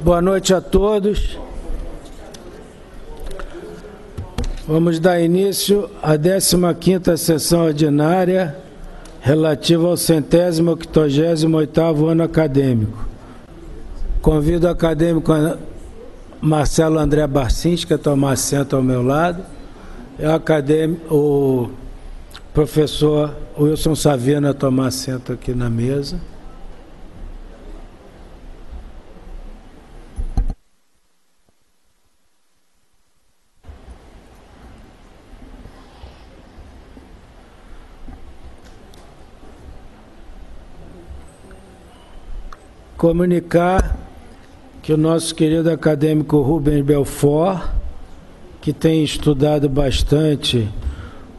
Boa noite a todos. Vamos dar início à 15ª sessão ordinária relativa ao 188º ano acadêmico. Convido o acadêmico Marcelo André Barcinski a tomar assento ao meu lado. O professor Wilson Savino a tomar assento aqui na mesa. Comunicar que o nosso querido acadêmico Rubens Belfort, que tem estudado bastante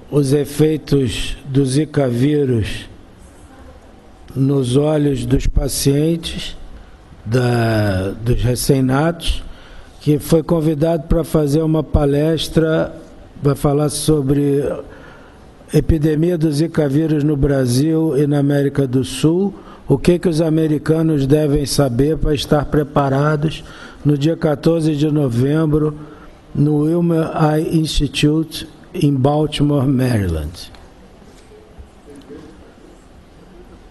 os efeitos do Zika vírus nos olhos dos pacientes, dos recém-natos, que foi convidado para fazer uma palestra, vai falar sobre epidemia do Zika vírus no Brasil e na América do Sul. O que os americanos devem saber para estar preparados no dia 14 de novembro no Wilmer Eye Institute em Baltimore, Maryland.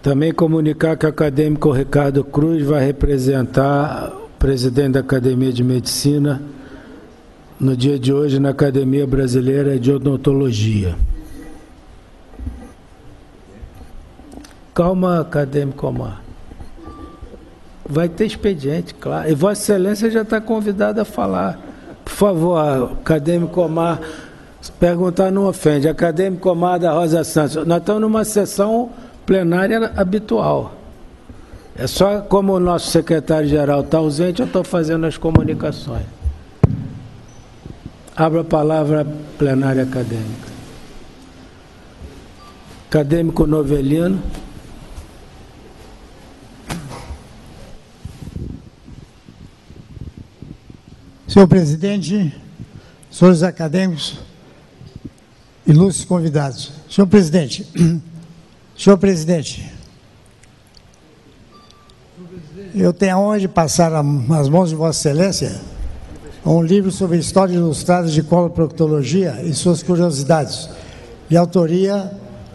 Também comunicar que o acadêmico Ricardo Cruz vai representar o presidente da Academia de Medicina no dia de hoje na Academia Brasileira de Odontologia. Calma, acadêmico Omar. Vai ter expediente, claro. E Vossa Excelência já está convidado a falar. Por favor, acadêmico Omar, se perguntar não ofende. Acadêmico Omar da Rosa Santos. Nós estamos numa sessão plenária habitual. É só como o nosso secretário-geral está ausente, eu estou fazendo as comunicações. Abra a palavra plenária acadêmica. Acadêmico Novelino. Senhor presidente, senhores acadêmicos, ilustres convidados. Senhor presidente, eu tenho a honra de passar nas mãos de Vossa Excelência um livro sobre a história ilustrada de coloproctologia e suas curiosidades, de autoria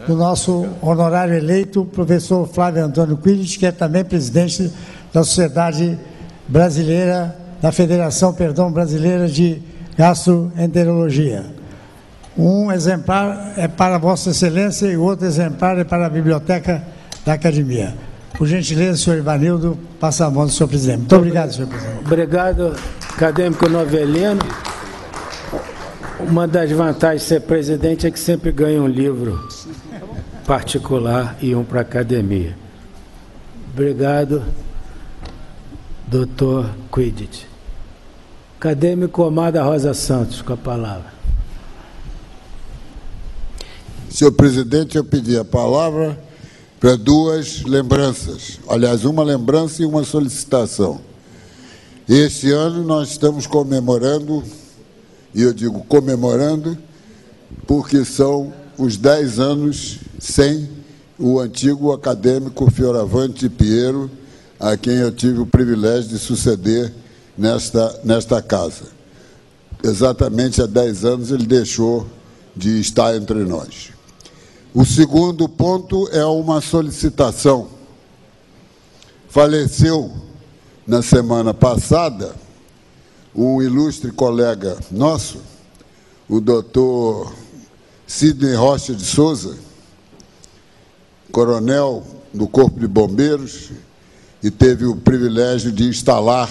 do nosso honorário eleito, professor Flávio Antônio Quidditch, que é também presidente da Sociedade Brasileira, da Federação, Brasileira de Gastroenterologia. Um exemplar é para Vossa Excelência e o outro exemplar é para a Biblioteca da Academia. Por gentileza, senhor Ivanildo, passa a mão do senhor presidente. Muito obrigado, senhor presidente. Obrigado, acadêmico Novelino. Uma das vantagens de ser presidente é que sempre ganha um livro particular e um para a academia. Obrigado, doutor Quidditch. Acadêmico Omar da Rosa Santos, com a palavra. Senhor presidente, eu pedi a palavra para duas lembranças. Aliás, uma lembrança e uma solicitação. Este ano nós estamos comemorando, e eu digo comemorando, porque são os 10 anos sem o antigo acadêmico Fioravante Piero, a quem eu tive o privilégio de suceder nesta casa. Exatamente há 10 anos ele deixou de estar entre nós. O segundo ponto é uma solicitação. Faleceu na semana passada um ilustre colega nosso, o doutor Sidney Rocha de Souza, coronel do Corpo de Bombeiros, e teve o privilégio de instalar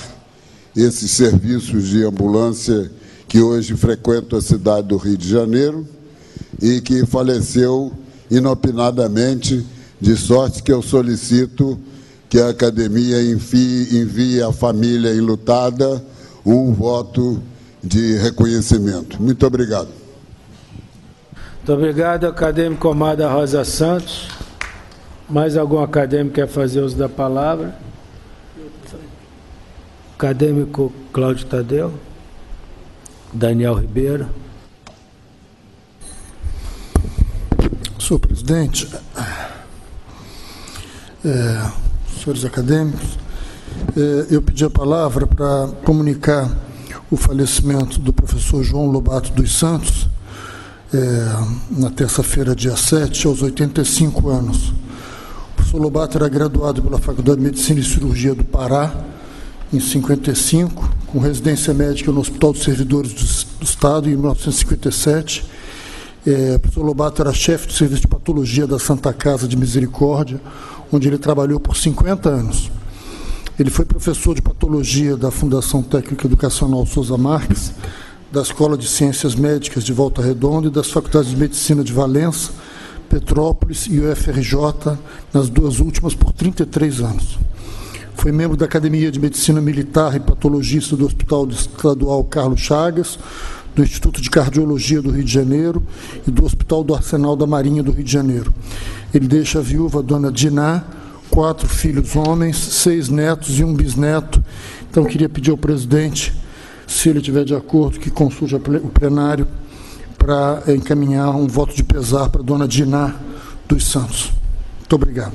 esses serviços de ambulância que hoje frequentam a cidade do Rio de Janeiro e que faleceu inopinadamente, de sorte que eu solicito que a Academia envie à família enlutada um voto de reconhecimento. Muito obrigado. Muito obrigado, acadêmico Omar da Rosa Santos. Mais algum acadêmico quer fazer uso da palavra? Acadêmico Cláudio Tadeu. Daniel Ribeiro. Senhor presidente, senhores acadêmicos, Eu pedi a palavra para comunicar o falecimento do professor João Lobato dos Santos, na terça-feira, dia 7, aos 85 anos. O professor Lobato era graduado pela Faculdade de Medicina e Cirurgia do Pará, em 55, com residência médica no Hospital dos Servidores do Estado, em 1957. O professor Lobato era chefe do Serviço de Patologia da Santa Casa de Misericórdia, onde ele trabalhou por 50 anos. Ele foi professor de Patologia da Fundação Técnica Educacional Souza Marques, da Escola de Ciências Médicas de Volta Redonda e das Faculdades de Medicina de Valença, Petrópolis e UFRJ, nas duas últimas, por 33 anos. Foi membro da Academia de Medicina Militar e patologista do Hospital Estadual Carlos Chagas, do Instituto de Cardiologia do Rio de Janeiro e do Hospital do Arsenal da Marinha do Rio de Janeiro. Ele deixa a viúva, a dona Diná, 4 filhos homens, 6 netos e um bisneto. Então, queria pedir ao presidente, se ele estiver de acordo, que consulte o plenário para encaminhar um voto de pesar para a dona Diná dos Santos. Muito obrigado.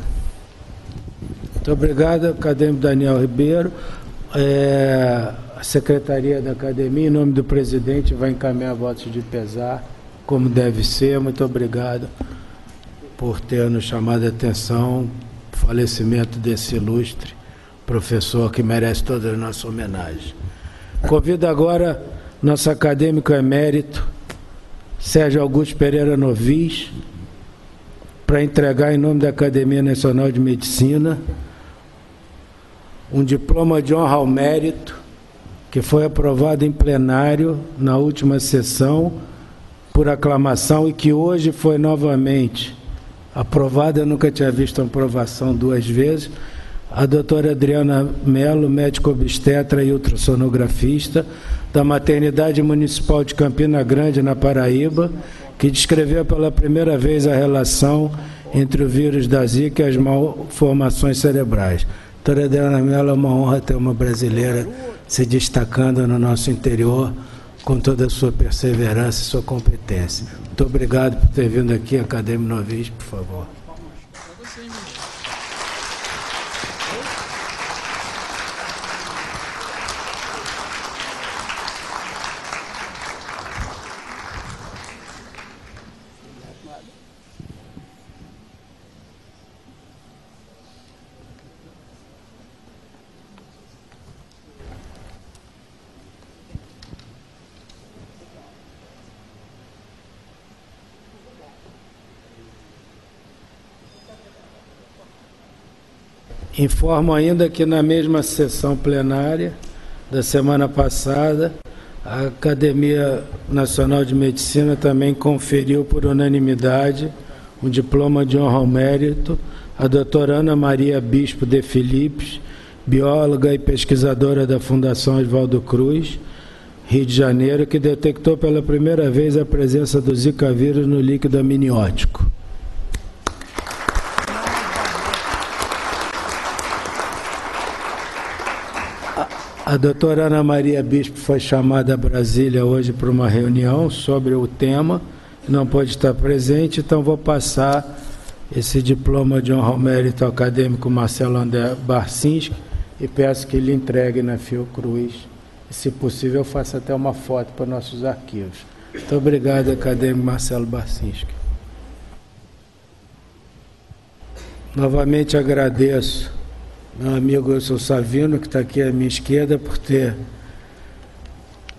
Muito obrigado, acadêmico Daniel Ribeiro. A Secretaria da Academia, em nome do presidente, vai encaminhar votos de pesar, como deve ser. Muito obrigado por ter nos chamado a atenção o falecimento desse ilustre professor que merece toda a nossa homenagem. Convido agora nosso acadêmico emérito, Sérgio Augusto Pereira Novis, para entregar, em nome da Academia Nacional de Medicina, um diploma de honra ao mérito que foi aprovado em plenário na última sessão por aclamação e que hoje foi novamente aprovada. Eu nunca tinha visto uma aprovação 2 vezes. A doutora Adriana Mello, médico obstetra e ultrassonografista da Maternidade Municipal de Campina Grande, na Paraíba, que descreveu pela primeira vez a relação entre o vírus da Zika e as malformações cerebrais. Doutora Adriana Mello, é uma honra ter uma brasileira se destacando no nosso interior com toda a sua perseverança e sua competência. Muito obrigado por ter vindo aqui, acadêmico Novis, por favor. Informo ainda que na mesma sessão plenária da semana passada, a Academia Nacional de Medicina também conferiu por unanimidade um diploma de honra ao mérito à doutora Ana Maria Bispo de Filipes, bióloga e pesquisadora da Fundação Oswaldo Cruz, Rio de Janeiro, que detectou pela primeira vez a presença do Zika vírus no líquido amniótico. A doutora Ana Maria Bispo foi chamada a Brasília hoje para uma reunião sobre o tema, não pôde estar presente, então vou passar esse diploma de honra ao mérito ao acadêmico Marcelo André Barcinski e peço que ele entregue na Fiocruz. E, se possível, eu faço até uma foto para nossos arquivos. Muito obrigado, acadêmico Marcelo Barcinski. Novamente agradeço meu amigo Wilson Savino, que está aqui à minha esquerda, por ter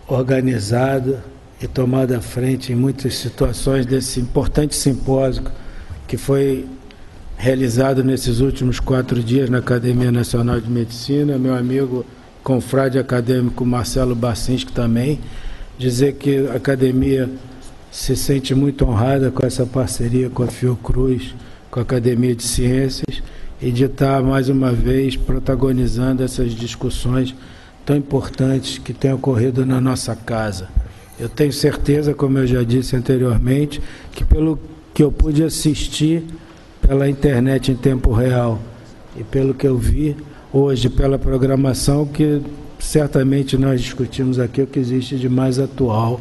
organizado e tomado a frente em muitas situações desse importante simpósio que foi realizado nesses últimos 4 dias na Academia Nacional de Medicina. Meu amigo confrade acadêmico Marcelo Barcinski também, dizer que a Academia se sente muito honrada com essa parceria com a Fiocruz, com a Academia de Ciências, e de estar mais uma vez protagonizando essas discussões tão importantes que têm ocorrido na nossa casa. Eu tenho certeza, como eu já disse anteriormente, que pelo que eu pude assistir pela internet em tempo real e pelo que eu vi hoje pela programação, que certamente nós discutimos aqui o que existe de mais atual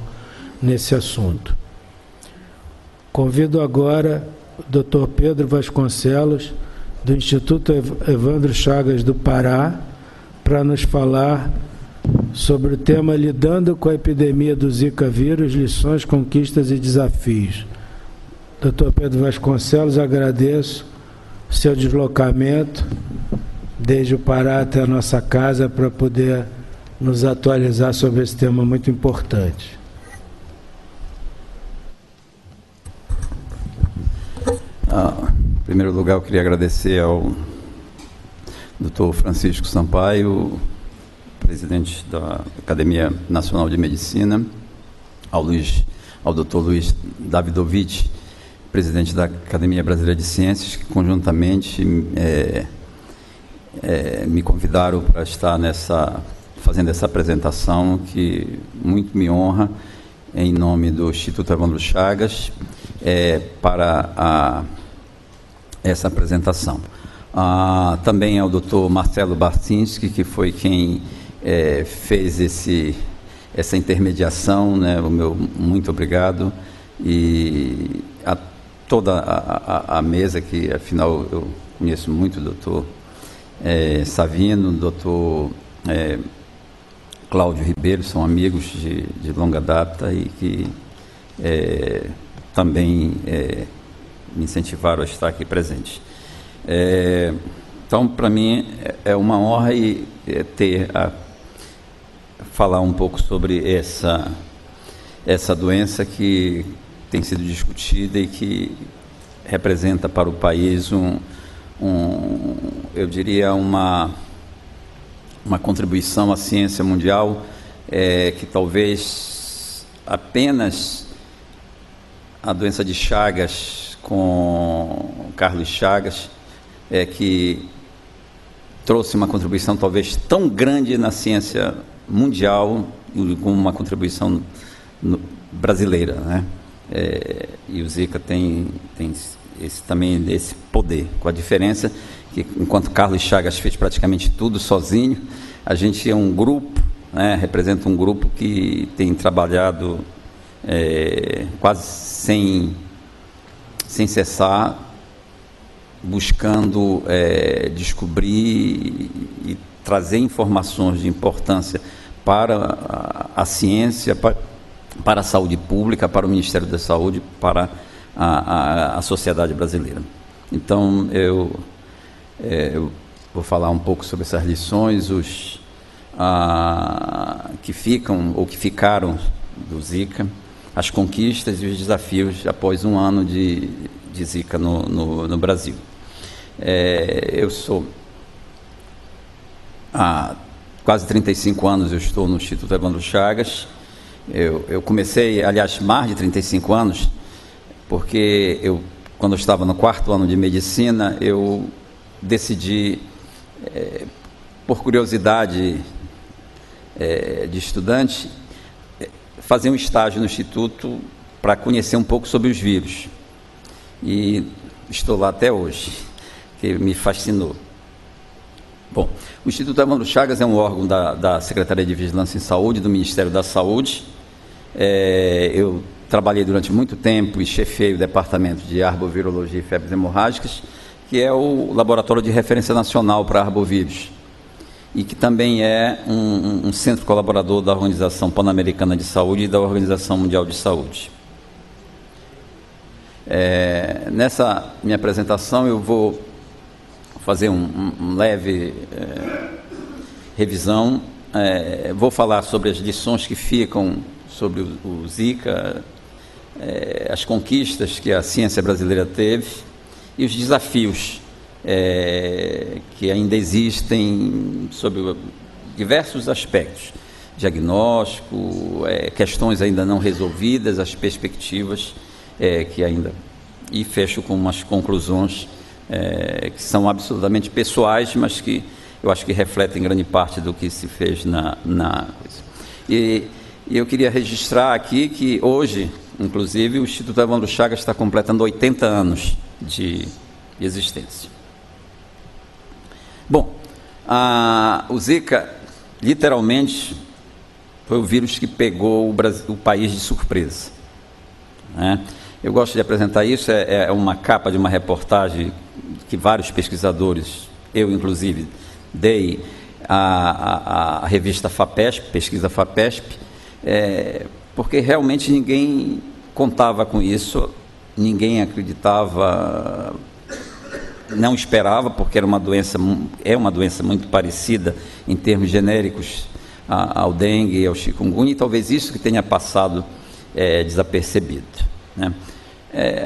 nesse assunto. Convido agora o Dr. Pedro Vasconcelos, do Instituto Evandro Chagas do Pará, para nos falar sobre o tema Lidando com a Epidemia do Zika Vírus, Lições, Conquistas e Desafios. Dr. Pedro Vasconcelos, agradeço o seu deslocamento desde o Pará até a nossa casa para poder nos atualizar sobre esse tema muito importante. Em primeiro lugar, eu queria agradecer ao Dr. Francisco Sampaio, presidente da Academia Nacional de Medicina, ao Dr. Luiz Davidovich, presidente da Academia Brasileira de Ciências, que conjuntamente me convidaram para estar fazendo essa apresentação, que muito me honra, em nome do Instituto Evandro Chagas, para essa apresentação. Também ao Dr. Marcelo Barcinski, que foi quem fez essa intermediação, né? O meu muito obrigado, e a toda a mesa, que afinal eu conheço muito o Dr. Savino, o Dr. Cláudio Ribeiro, são amigos de longa data e que também me incentivaram a estar aqui presente. Então, para mim, é uma honra falar um pouco sobre essa doença que tem sido discutida e que representa para o país eu diria, uma contribuição à ciência mundial, que talvez apenas a doença de Chagas, com Carlos Chagas, que trouxe uma contribuição talvez tão grande na ciência mundial como uma contribuição brasileira, né? E o Zika tem também esse poder, com a diferença que, enquanto Carlos Chagas fez praticamente tudo sozinho, a gente é um grupo, né? Representa um grupo que tem trabalhado quase sem cessar, buscando descobrir e trazer informações de importância para a ciência, para a saúde pública, para o Ministério da Saúde, para a sociedade brasileira. Então, eu vou falar um pouco sobre essas lições, que ficam ou que ficaram do Zika, as conquistas e os desafios após um ano de Zika no Brasil. Eu sou, há quase 35 anos eu estou no Instituto Evandro Chagas. Eu comecei, aliás, mais de 35 anos, porque quando eu estava no 4º ano de medicina, eu decidi, por curiosidade de estudante, fazer um estágio no Instituto para conhecer um pouco sobre os vírus. E estou lá até hoje, que me fascinou. Bom, o Instituto Evandro Chagas é um órgão da Secretaria de Vigilância em Saúde, do Ministério da Saúde. Eu trabalhei durante muito tempo e chefei o Departamento de Arbovirologia e Febres Hemorrágicas, que é o laboratório de referência nacional para arbovírus, e que também é um centro colaborador da Organização Pan-Americana de Saúde e da Organização Mundial de Saúde. Nessa minha apresentação eu vou fazer um leve revisão, vou falar sobre as lições que ficam sobre o Zika, as conquistas que a ciência brasileira teve e os desafios que ainda existem sobre diversos aspectos, diagnóstico, questões ainda não resolvidas, as perspectivas que ainda... E fecho com umas conclusões que são absolutamente pessoais, mas que eu acho que refletem grande parte do que se fez na coisa. E eu queria registrar aqui que hoje, inclusive, o Instituto Evandro Chagas está completando 80 anos de existência. Bom, o Zika, literalmente, foi o vírus que pegou o país de surpresa, né? Eu gosto de apresentar isso, é uma capa de uma reportagem que vários pesquisadores, eu inclusive, dei a revista FAPESP, pesquisa FAPESP, porque realmente ninguém contava com isso, ninguém acreditava, não esperava, porque é uma doença muito parecida em termos genéricos ao dengue e ao chikungunya, e talvez isso que tenha passado desapercebido, né?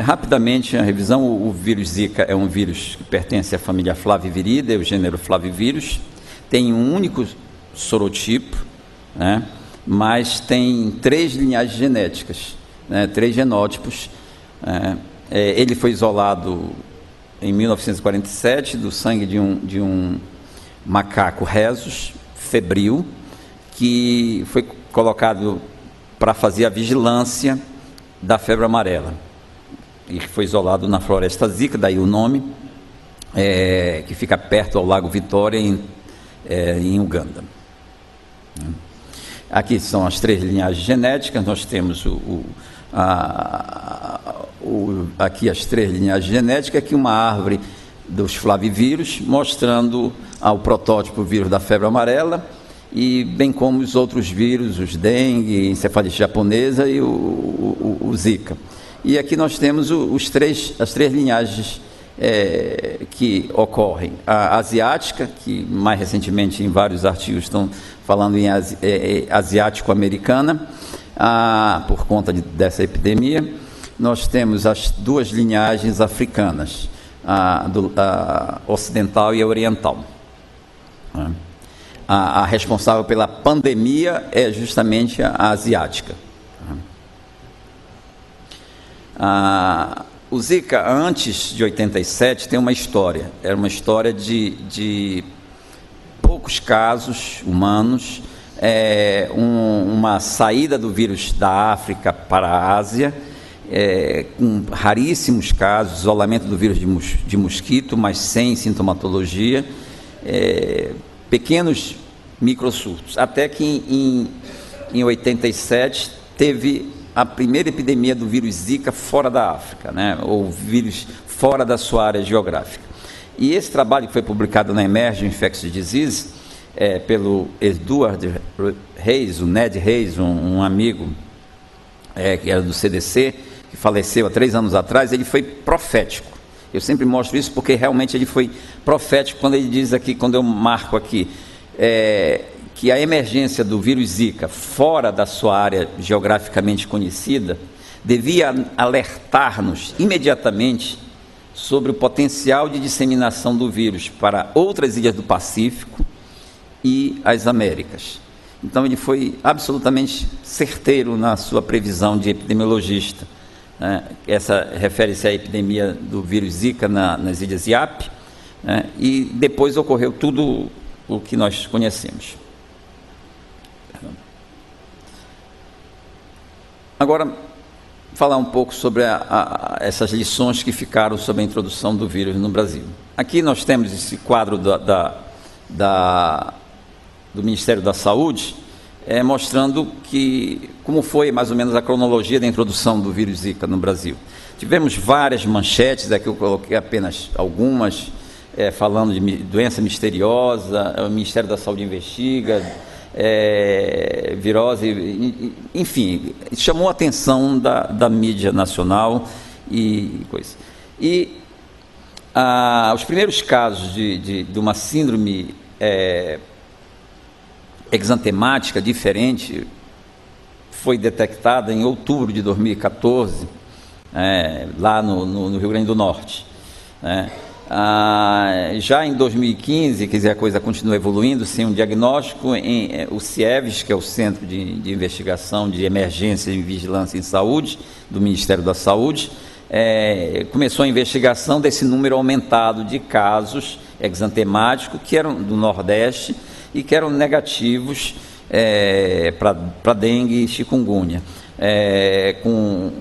Rapidamente, a revisão: o vírus Zika é um vírus que pertence à família Flaviviridae, o gênero Flavivírus, tem um único sorotipo, né? Mas tem 3 linhagens genéticas, né? 3 genótipos. Ele foi isolado em 1947 do sangue de um macaco rhesus febril, que foi colocado para fazer a vigilância da febre amarela, e que foi isolado na floresta Zika, daí o nome, que fica perto ao Lago Vitória, em Uganda. Aqui são as 3 linhagens genéticas. Nós temos aqui as 3 linhagens genéticas, aqui uma árvore dos flavivírus, mostrando o protótipo vírus da febre amarela, e bem como os outros vírus, os dengue, encefalite japonesa e o Zika. E aqui nós temos as 3 linhagens que ocorrem: a asiática, que mais recentemente em vários artigos estão falando em asiático-americana, por conta dessa epidemia. Nós temos as 2 linhagens africanas, a ocidental e a oriental. A responsável pela pandemia é justamente a asiática. O Zika, antes de 87, tem uma história. Era uma história de poucos casos humanos, uma saída do vírus da África para a Ásia, com raríssimos casos, isolamento do vírus de mosquito, mas sem sintomatologia, pequenos microsurtos, até que em 87 teve a primeira epidemia do vírus Zika fora da África, né? Ou vírus fora da sua área geográfica. E esse trabalho que foi publicado na Emerging Infectious Disease, pelo Edward Reis, o Ned Reis, um amigo que era do CDC, que faleceu há 3 anos atrás, ele foi profético. Eu sempre mostro isso porque realmente ele foi profético quando ele diz aqui, quando eu marco aqui, que a emergência do vírus Zika fora da sua área geograficamente conhecida devia alertar-nos imediatamente sobre o potencial de disseminação do vírus para outras ilhas do Pacífico e as Américas. Então ele foi absolutamente certeiro na sua previsão de epidemiologista. Essa refere-se à epidemia do vírus Zika nas ilhas Iap, e depois ocorreu tudo o que nós conhecemos. Agora, falar um pouco sobre essas lições que ficaram sobre a introdução do vírus no Brasil. Aqui nós temos esse quadro do Ministério da Saúde, mostrando como foi mais ou menos a cronologia da introdução do vírus Zika no Brasil. Tivemos várias manchetes, aqui eu coloquei apenas algumas, falando de doença misteriosa, o Ministério da Saúde investiga, virose, enfim, chamou a atenção da mídia nacional e coisa. E os primeiros casos de uma síndrome exantemática diferente foi detectada em outubro de 2014, lá no Rio Grande do Norte, né? Já em 2015, quer dizer, a coisa continua evoluindo, sem um diagnóstico, o CIEVS, que é o Centro de Investigação de Emergência e Vigilância em Saúde, do Ministério da Saúde, começou a investigação desse número aumentado de casos exantemáticos que eram do Nordeste e que eram negativos para dengue e chikungunya, com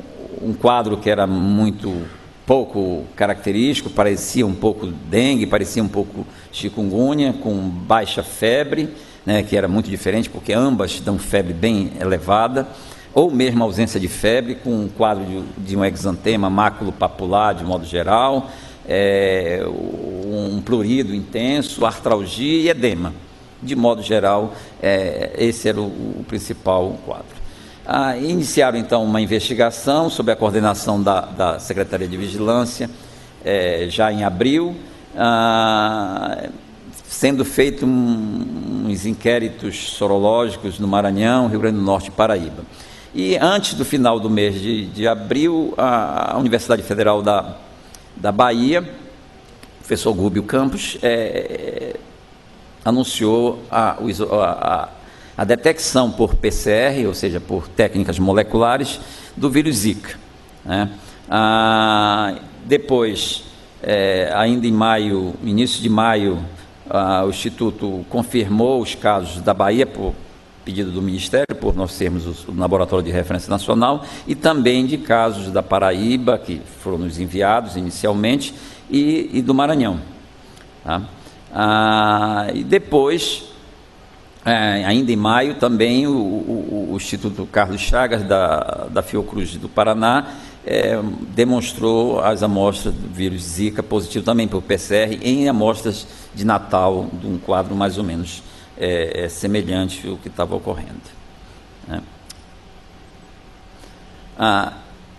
um quadro que era muito pouco característico, parecia um pouco dengue, parecia um pouco chikungunya, com baixa febre, né, que era muito diferente, porque ambas dão febre bem elevada, ou mesmo ausência de febre, com um quadro de um exantema maculopapular, de modo geral, um prurido intenso, artralgia e edema, de modo geral, esse era o principal quadro. Iniciaram, então, uma investigação sob a coordenação da Secretaria de Vigilância, já em abril, sendo feitos uns inquéritos sorológicos no Maranhão, Rio Grande do Norte e Paraíba. E antes do final do mês de abril, a Universidade Federal da Bahia, o professor Gúbio Campos, anunciou a detecção por PCR, ou seja, por técnicas moleculares, do vírus Zika, né? Depois, ainda em maio, início de maio, o Instituto confirmou os casos da Bahia por pedido do Ministério, por nós sermos o laboratório de referência nacional, e também de casos da Paraíba, que foram nos enviados inicialmente, e do Maranhão. Tá? E depois, ainda em maio, também o Instituto Carlos Chagas, da Fiocruz do Paraná, demonstrou as amostras do vírus Zika positivo também por PCR em amostras de Natal, de um quadro mais ou menos semelhante ao que estava ocorrendo. Né?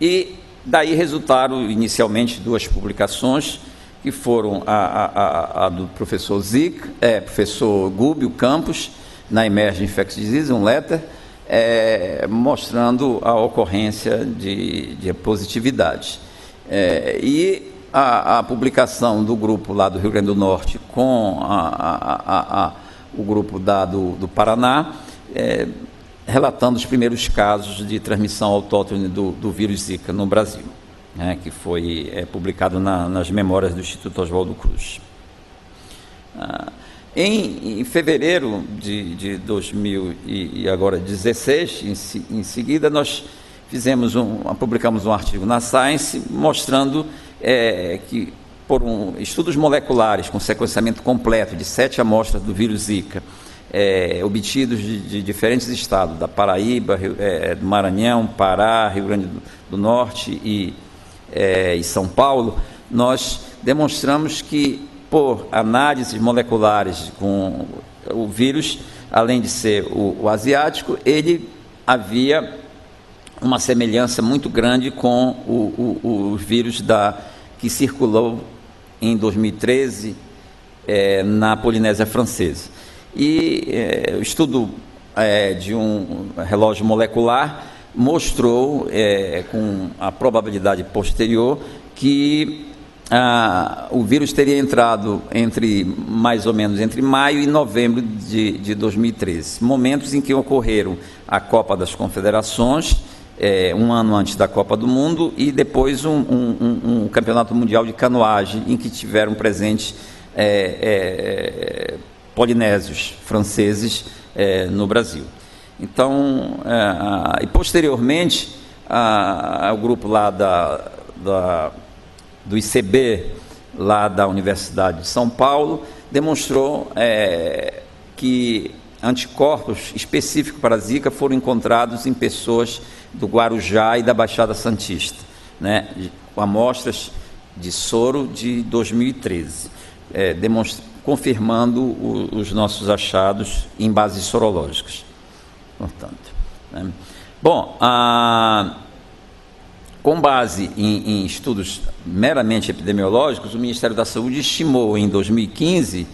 E daí resultaram inicialmente 2 publicações, que foram a do professor professor Gúbio Campos, na Emerging Infectious Disease, um letter, mostrando a ocorrência de positividade. E a publicação do grupo lá do Rio Grande do Norte com o grupo do Paraná, relatando os primeiros casos de transmissão autóctone do vírus Zika no Brasil, né, que foi publicado nas memórias do Instituto Oswaldo Cruz. Em fevereiro de 2016, em seguida, nós publicamos um artigo na Science mostrando que, por estudos moleculares com sequenciamento completo de 7 amostras do vírus Zika, obtidos de diferentes estados, da Paraíba, do Maranhão, Pará, Rio Grande do Norte e São Paulo, nós demonstramos que, por análises moleculares com o vírus, além de ser o asiático, ele havia uma semelhança muito grande com o vírus que circulou em 2013 na Polinésia Francesa. E o estudo de um relógio molecular mostrou, com a probabilidade posterior, que o vírus teria entrado mais ou menos entre maio e novembro de 2013, momentos em que ocorreram a Copa das Confederações, um ano antes da Copa do Mundo, e depois um Campeonato Mundial de Canoagem, em que tiveram presentes polinésios franceses no Brasil. Então, e posteriormente, o grupo lá do ICB, lá da Universidade de São Paulo, demonstrou que anticorpos específicos para a Zika foram encontrados em pessoas do Guarujá e da Baixada Santista, né, com amostras de soro de 2013, confirmando os nossos achados em bases sorológicas. Portanto, né. Bom, com base em estudos meramente epidemiológicos, o Ministério da Saúde estimou em 2015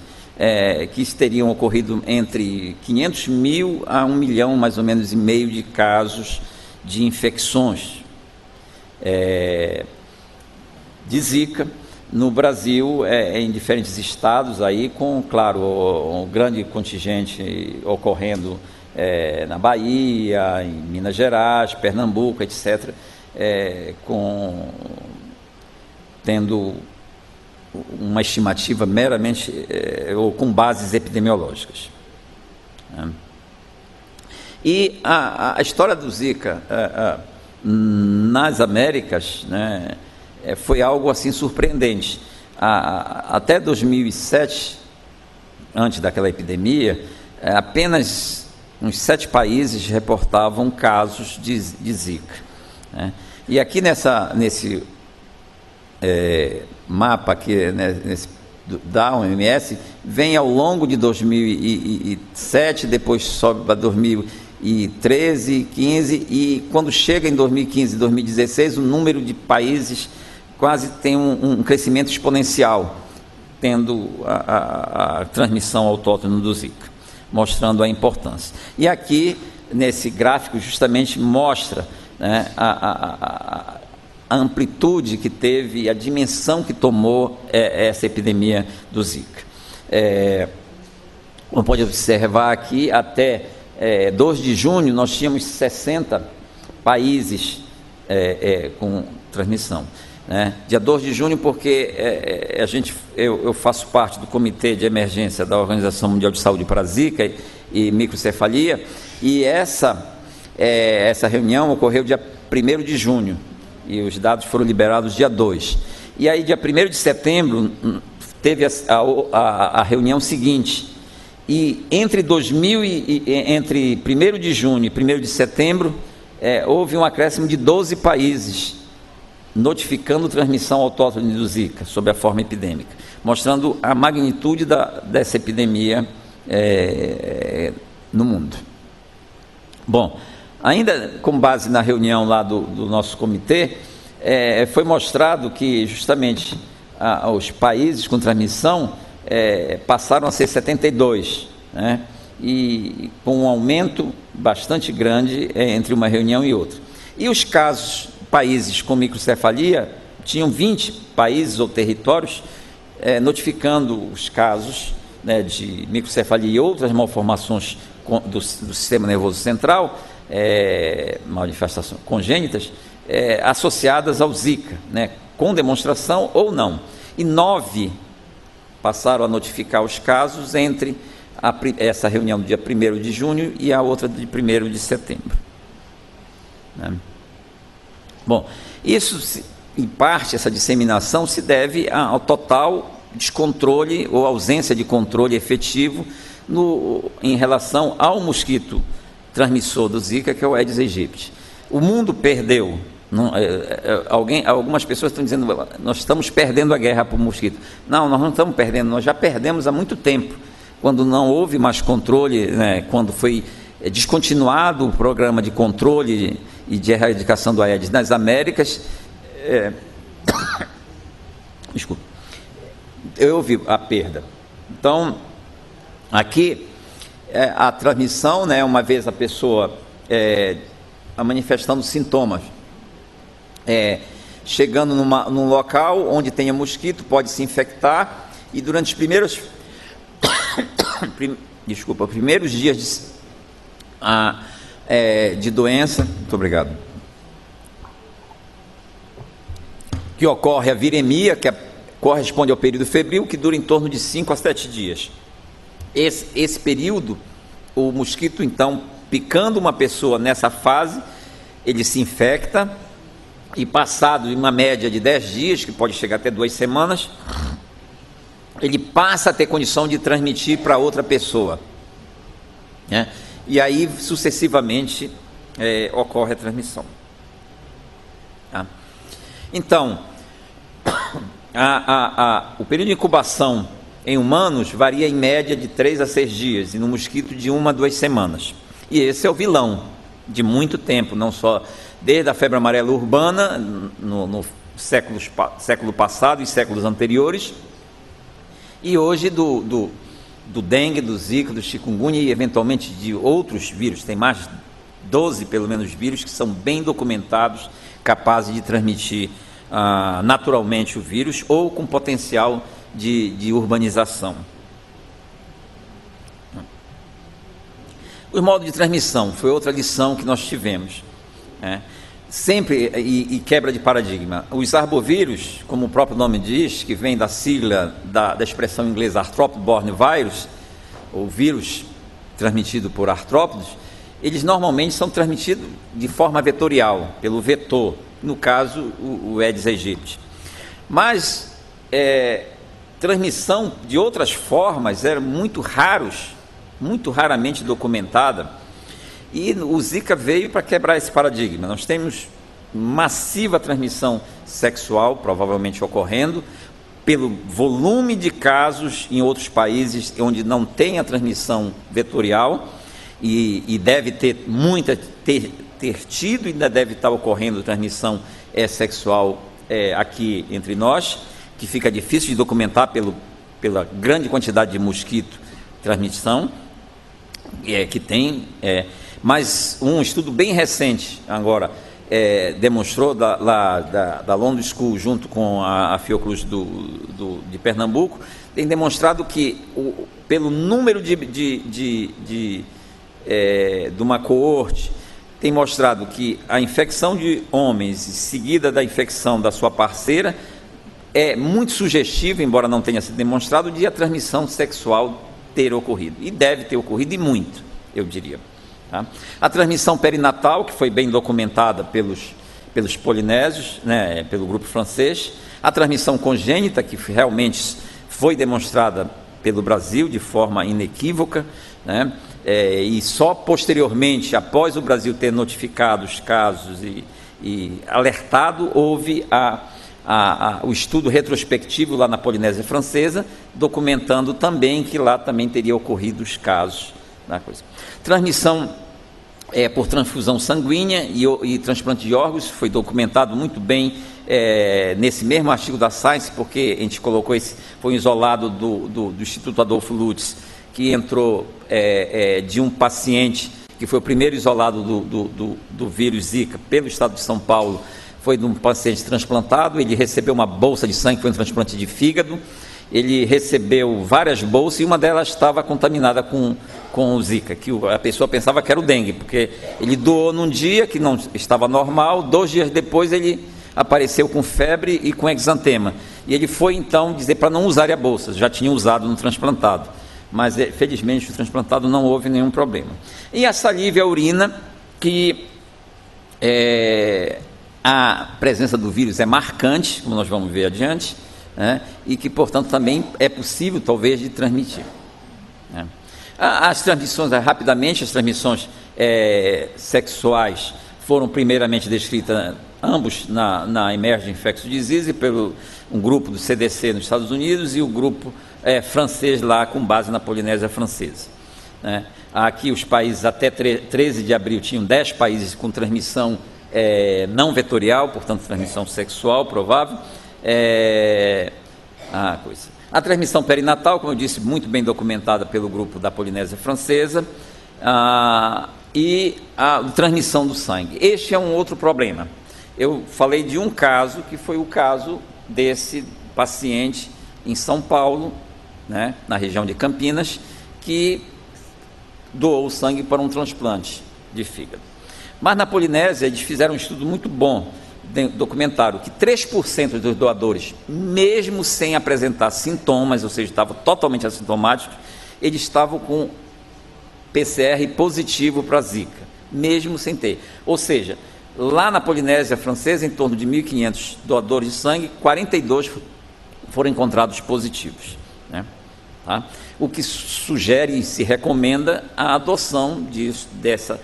que teriam ocorrido entre 500 mil a 1 milhão, mais ou menos, e meio de casos de infecções de Zika no Brasil, em diferentes estados, aí, com, claro, um grande contingente ocorrendo na Bahia, em Minas Gerais, Pernambuco, etc., tendo uma estimativa meramente ou com bases epidemiológicas. E a história do Zika nas Américas, né, foi algo assim surpreendente. Até 2007, antes daquela epidemia, apenas uns 7 países reportavam casos de Zika, né? E aqui nesse mapa aqui, né, nesse da OMS, vem ao longo de 2007, depois sobe para 2013, 15, e quando chega em 2015 e 2016, o número de países quase tem um crescimento exponencial, tendo a transmissão autóctone do Zika, mostrando a importância. E aqui, nesse gráfico, justamente mostra, né, a amplitude que teve, a dimensão que tomou essa epidemia do Zika. Como pode observar aqui, até 2 de junho, nós tínhamos 60 países com transmissão. Né? Dia 2 de junho, porque eu faço parte do Comitê de Emergência da Organização Mundial de Saúde para Zika e microcefalia, e essa reunião ocorreu dia 1º de junho, e os dados foram liberados dia 2. E aí, dia 1º de setembro, teve a reunião seguinte, e entre 1º de junho e 1º de setembro, houve um acréscimo de 12 países, notificando transmissão autóctone do Zika, sob a forma epidêmica, mostrando a magnitude dessa epidemia no mundo. Bom, ainda com base na reunião lá do nosso comitê, foi mostrado que justamente os países com transmissão passaram a ser 72, né? E com um aumento bastante grande entre uma reunião e outra. E os países com microcefalia, tinham 20 países ou territórios notificando os casos, né, de microcefalia e outras malformações do sistema nervoso central, manifestações congênitas, associadas ao Zika, né, com demonstração ou não. E 9 passaram a notificar os casos entre essa reunião do dia 1º de junho e a outra de 1º de setembro. Né? Bom, isso, em parte, essa disseminação se deve ao total descontrole ou ausência de controle efetivo em relação ao mosquito transmissor do Zika, que é o Aedes aegypti. O mundo perdeu. Algumas pessoas estão dizendo, nós estamos perdendo a guerra para o mosquito. Não, nós não estamos perdendo, nós já perdemos há muito tempo, quando não houve mais controle, né, quando foi descontinuado o programa de controle e de erradicação do Aedes nas Américas. Desculpa, houve a perda. Então, aqui, a transmissão, né, uma vez a pessoa manifestando sintomas, chegando num local onde tenha mosquito, pode se infectar, e durante os primeiros dias de doença, muito obrigado, que ocorre a viremia, que corresponde ao período febril, que dura em torno de 5 a 7 dias. Esse período, o mosquito, então, picando uma pessoa nessa fase, ele se infecta, e passado uma média de 10 dias, que pode chegar até 2 semanas, ele passa a ter condição de transmitir para outra pessoa, né? E aí, sucessivamente, ocorre a transmissão. Tá? Então, o período de incubação em humanos varia em média de 3 a 6 dias, e no mosquito de 1 a 2 semanas. E esse é o vilão de muito tempo, não só desde a febre amarela urbana, no século passado e séculos anteriores, e hoje do dengue, do zika, do chikungunya e eventualmente de outros vírus. Tem mais de 12, pelo menos, vírus que são bem documentados, capazes de transmitir naturalmente o vírus ou com potencial de urbanização. O modo de transmissão foi outra lição que nós tivemos, né? Sempre, e quebra de paradigma. Os arbovírus, como o próprio nome diz, que vem da sigla da expressão inglesa Arthropod-borne virus, ou vírus transmitido por artrópodes, eles normalmente são transmitidos de forma vetorial, pelo vetor, no caso o Aedes aegypti. Mas transmissão de outras formas era muito raramente documentada, e o Zika veio para quebrar esse paradigma. Nós temos massiva transmissão sexual, provavelmente ocorrendo, pelo volume de casos em outros países onde não tem a transmissão vetorial, e deve ter ter tido e ainda deve estar ocorrendo transmissão sexual aqui entre nós, que fica difícil de documentar pela grande quantidade de mosquito transmissão que tem, mas um estudo bem recente agora demonstrou da London School junto com a Fiocruz de Pernambuco, tem demonstrado que pelo número de uma coorte, tem mostrado que a infecção de homens seguida da infecção da sua parceira é muito sugestivo, embora não tenha sido demonstrado, de a transmissão sexual ter ocorrido, e deve ter ocorrido, e muito, eu diria. Tá? A transmissão perinatal, que foi bem documentada pelos polinésios, né, pelo grupo francês, a transmissão congênita, que realmente foi demonstrada pelo Brasil de forma inequívoca, né, e só posteriormente, após o Brasil ter notificado os casos e alertado, houve o estudo retrospectivo lá na Polinésia Francesa, documentando também que lá também teria ocorrido os casos da coisa. Transmissão por transfusão sanguínea e transplante de órgãos, foi documentado muito bem nesse mesmo artigo da Science, porque a gente colocou foi um isolado do Instituto Adolfo Lutz, que entrou de um paciente, que foi o primeiro isolado do vírus Zika pelo estado de São Paulo, foi de um paciente transplantado, ele recebeu uma bolsa de sangue, foi um transplante de fígado, ele recebeu várias bolsas e uma delas estava contaminada com o Zika, que a pessoa pensava que era o dengue, porque ele doou num dia que não estava normal, 2 dias depois ele apareceu com febre e com exantema, e ele foi então dizer para não usar a bolsa, já tinha usado no transplantado, mas felizmente o transplantado não houve nenhum problema. E a saliva e a urina, que a presença do vírus é marcante, como nós vamos ver adiante, né, e que, portanto, também é possível, talvez, de transmitir. Né. As transmissões, rapidamente, as transmissões sexuais foram primeiramente descritas, ambos na Emerging Infectious Disease, pelo um grupo do CDC nos Estados Unidos e o grupo francês lá, com base na Polinésia Francesa. Né. Aqui os países, até 13 de abril, tinham 10 países com transmissão não vetorial, portanto, transmissão sexual provável. A transmissão perinatal, como eu disse, muito bem documentada pelo grupo da Polinésia Francesa, e a transmissão do sangue. Este é um outro problema. Eu falei de um caso, que foi o caso desse paciente em São Paulo, né, na região de Campinas, que doou o sangue para um transplante de fígado. Mas na Polinésia eles fizeram um estudo muito bom, documentaram que 3% dos doadores, mesmo sem apresentar sintomas, ou seja, estavam totalmente assintomáticos, eles estavam com PCR positivo para Zika, mesmo sem ter. Ou seja, lá na Polinésia Francesa, em torno de 1.500 doadores de sangue, 42 foram encontrados positivos. Né? Tá? O que sugere e se recomenda a adoção dessa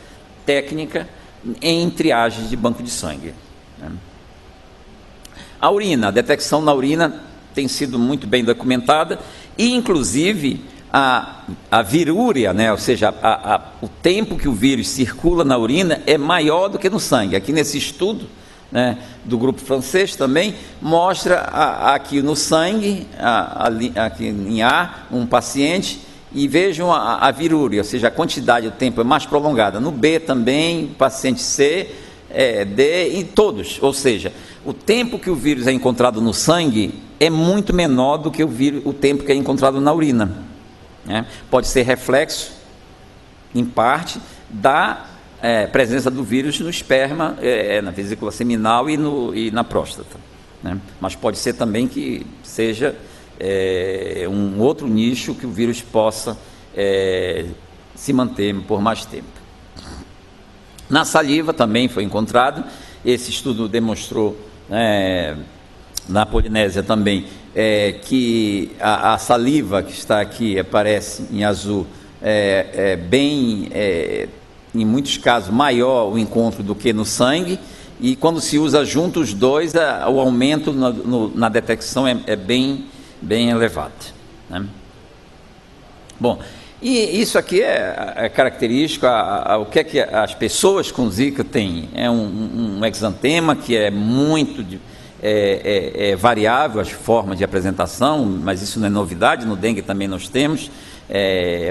técnica em triagens de banco de sangue. Né? A urina, a detecção na urina tem sido muito bem documentada, e inclusive a virúria, né? Ou seja, o tempo que o vírus circula na urina é maior do que no sangue. Aqui nesse estudo, né, do grupo francês também, mostra aqui no sangue, aqui em A, um paciente, e vejam a virúria, ou seja, a quantidade, o tempo é mais prolongada. No B também, paciente C, D, e todos. Ou seja, o tempo que o vírus é encontrado no sangue é muito menor do que o tempo que é encontrado na urina. Né? Pode ser reflexo, em parte, da presença do vírus no esperma, na vesícula seminal e na próstata. Né? Mas pode ser também que seja um outro nicho que o vírus possa se manter por mais tempo. Na saliva também foi encontrado, esse estudo demonstrou, na Polinésia também, que a saliva que está aqui, aparece em azul, em muitos casos, maior o encontro do que no sangue, e quando se usa junto os dois, o aumento na detecção é bem elevado, né? Bom, e isso aqui é característico, o que é que as pessoas com Zika têm? É um exantema que é muito variável as formas de apresentação, mas isso não é novidade, no dengue também nós temos,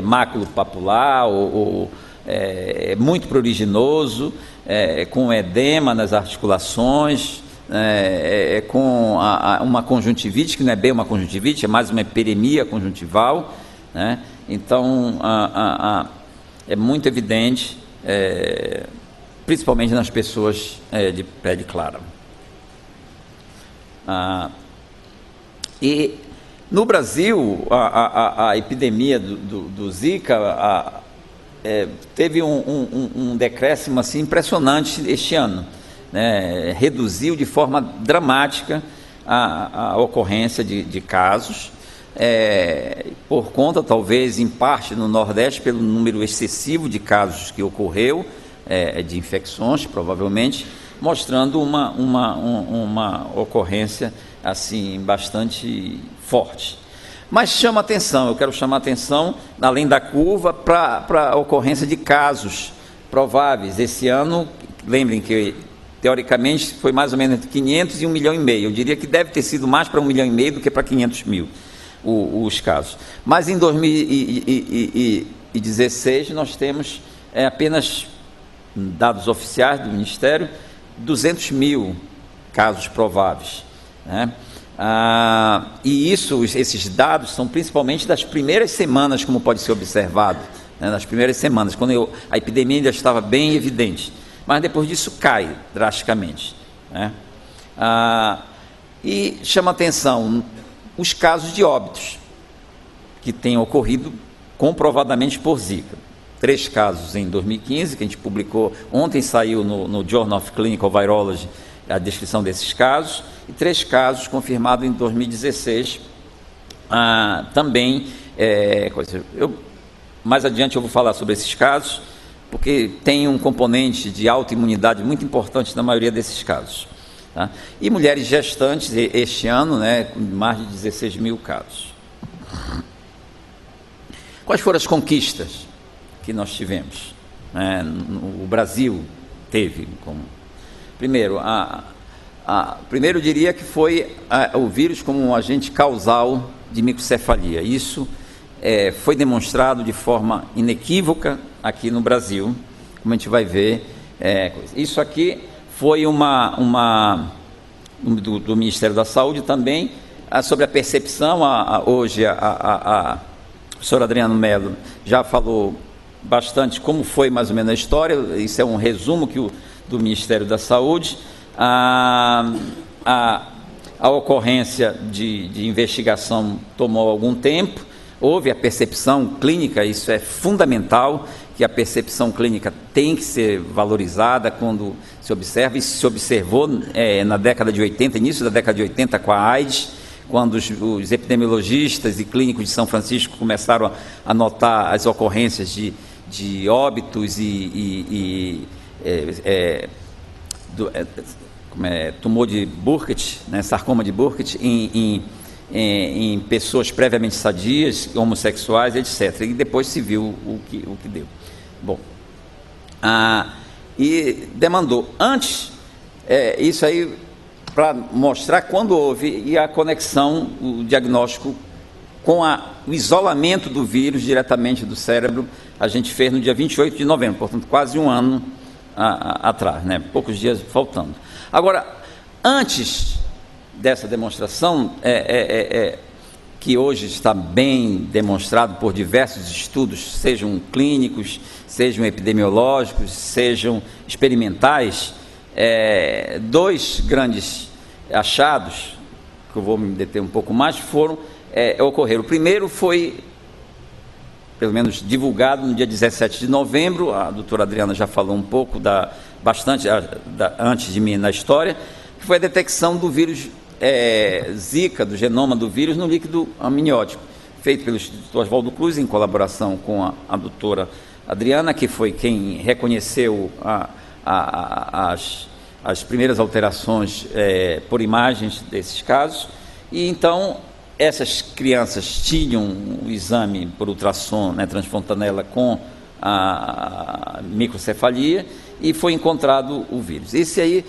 máculo papular, muito pruriginoso, com edema nas articulações, com uma conjuntivite, que não é bem uma conjuntivite, é mais uma epidemia conjuntival, né? Então, é muito evidente, principalmente nas pessoas de pele clara. E no Brasil, a epidemia do Zika teve um decréscimo assim, impressionante este ano, né? Reduziu de forma dramática a ocorrência de casos, por conta, talvez, em parte no Nordeste, pelo número excessivo de casos que ocorreu, de infecções, provavelmente, mostrando uma ocorrência assim bastante forte. Mas chama atenção, eu quero chamar atenção, além da curva, para a ocorrência de casos prováveis. Esse ano, lembrem que, teoricamente, foi mais ou menos entre 500 e 1,5 milhão. Eu diria que deve ter sido mais para 1,5 milhão do que para 500 mil os casos. Mas em 2016, nós temos apenas dados oficiais do Ministério, 200 mil casos prováveis, né? E esses dados são principalmente das primeiras semanas, como pode ser observado, né? Nas primeiras semanas, quando a epidemia ainda estava bem evidente, mas depois disso cai drasticamente, né? E chama atenção os casos de óbitos que têm ocorrido comprovadamente por Zika. 3 casos em 2015, que a gente publicou, ontem saiu no Journal of Clinical Virology a descrição desses casos, e 3 casos confirmados em 2016, também, mais adiante eu vou falar sobre esses casos, porque tem um componente de autoimunidade muito importante na maioria desses casos, tá? E mulheres gestantes, este ano, né, com mais de 16 mil casos. Quais foram as conquistas que nós tivemos, né? O Brasil teve como... Primeiro, primeiro eu diria que foi o vírus como um agente causal de microcefalia. Isso foi demonstrado de forma inequívoca aqui no Brasil, como a gente vai ver. Isso aqui foi do Ministério da Saúde também, sobre a percepção. Hoje a professora Adriana Mello já falou bastante como foi mais ou menos a história. Isso é um resumo do Ministério da Saúde. A ocorrência de investigação tomou algum tempo, houve a percepção clínica, isso é fundamental, que a percepção clínica tem que ser valorizada quando se observa. Isso se observou na década de 80, início da década de 80 com a AIDS, quando os epidemiologistas e clínicos de São Francisco começaram a notar as ocorrências de óbitos tumor de Burkitt, né, sarcoma de Burkitt, em pessoas previamente sadias, homossexuais, etc. E depois se viu o que deu. Bom, e demandou antes, isso aí para mostrar quando houve e a conexão, o diagnóstico com o isolamento do vírus diretamente do cérebro, a gente fez no dia 28 de novembro, portanto quase um ano atrás, né? Poucos dias faltando. Agora, antes dessa demonstração, que hoje está bem demonstrado por diversos estudos, sejam clínicos, sejam epidemiológicos, sejam experimentais, 2 grandes achados, que eu vou me deter um pouco mais, ocorreram. O primeiro foi, pelo menos divulgado no dia 17 de novembro, a doutora Adriana já falou um pouco, antes de mim na história, que foi a detecção do vírus Zika, do genoma do vírus, no líquido amniótico, feito pelo Instituto Oswaldo Cruz, em colaboração com a doutora Adriana, que foi quem reconheceu as primeiras alterações por imagens desses casos, e então essas crianças tinham o exame por ultrassom, né, transfontanela, com a microcefalia, e foi encontrado o vírus. Esse aí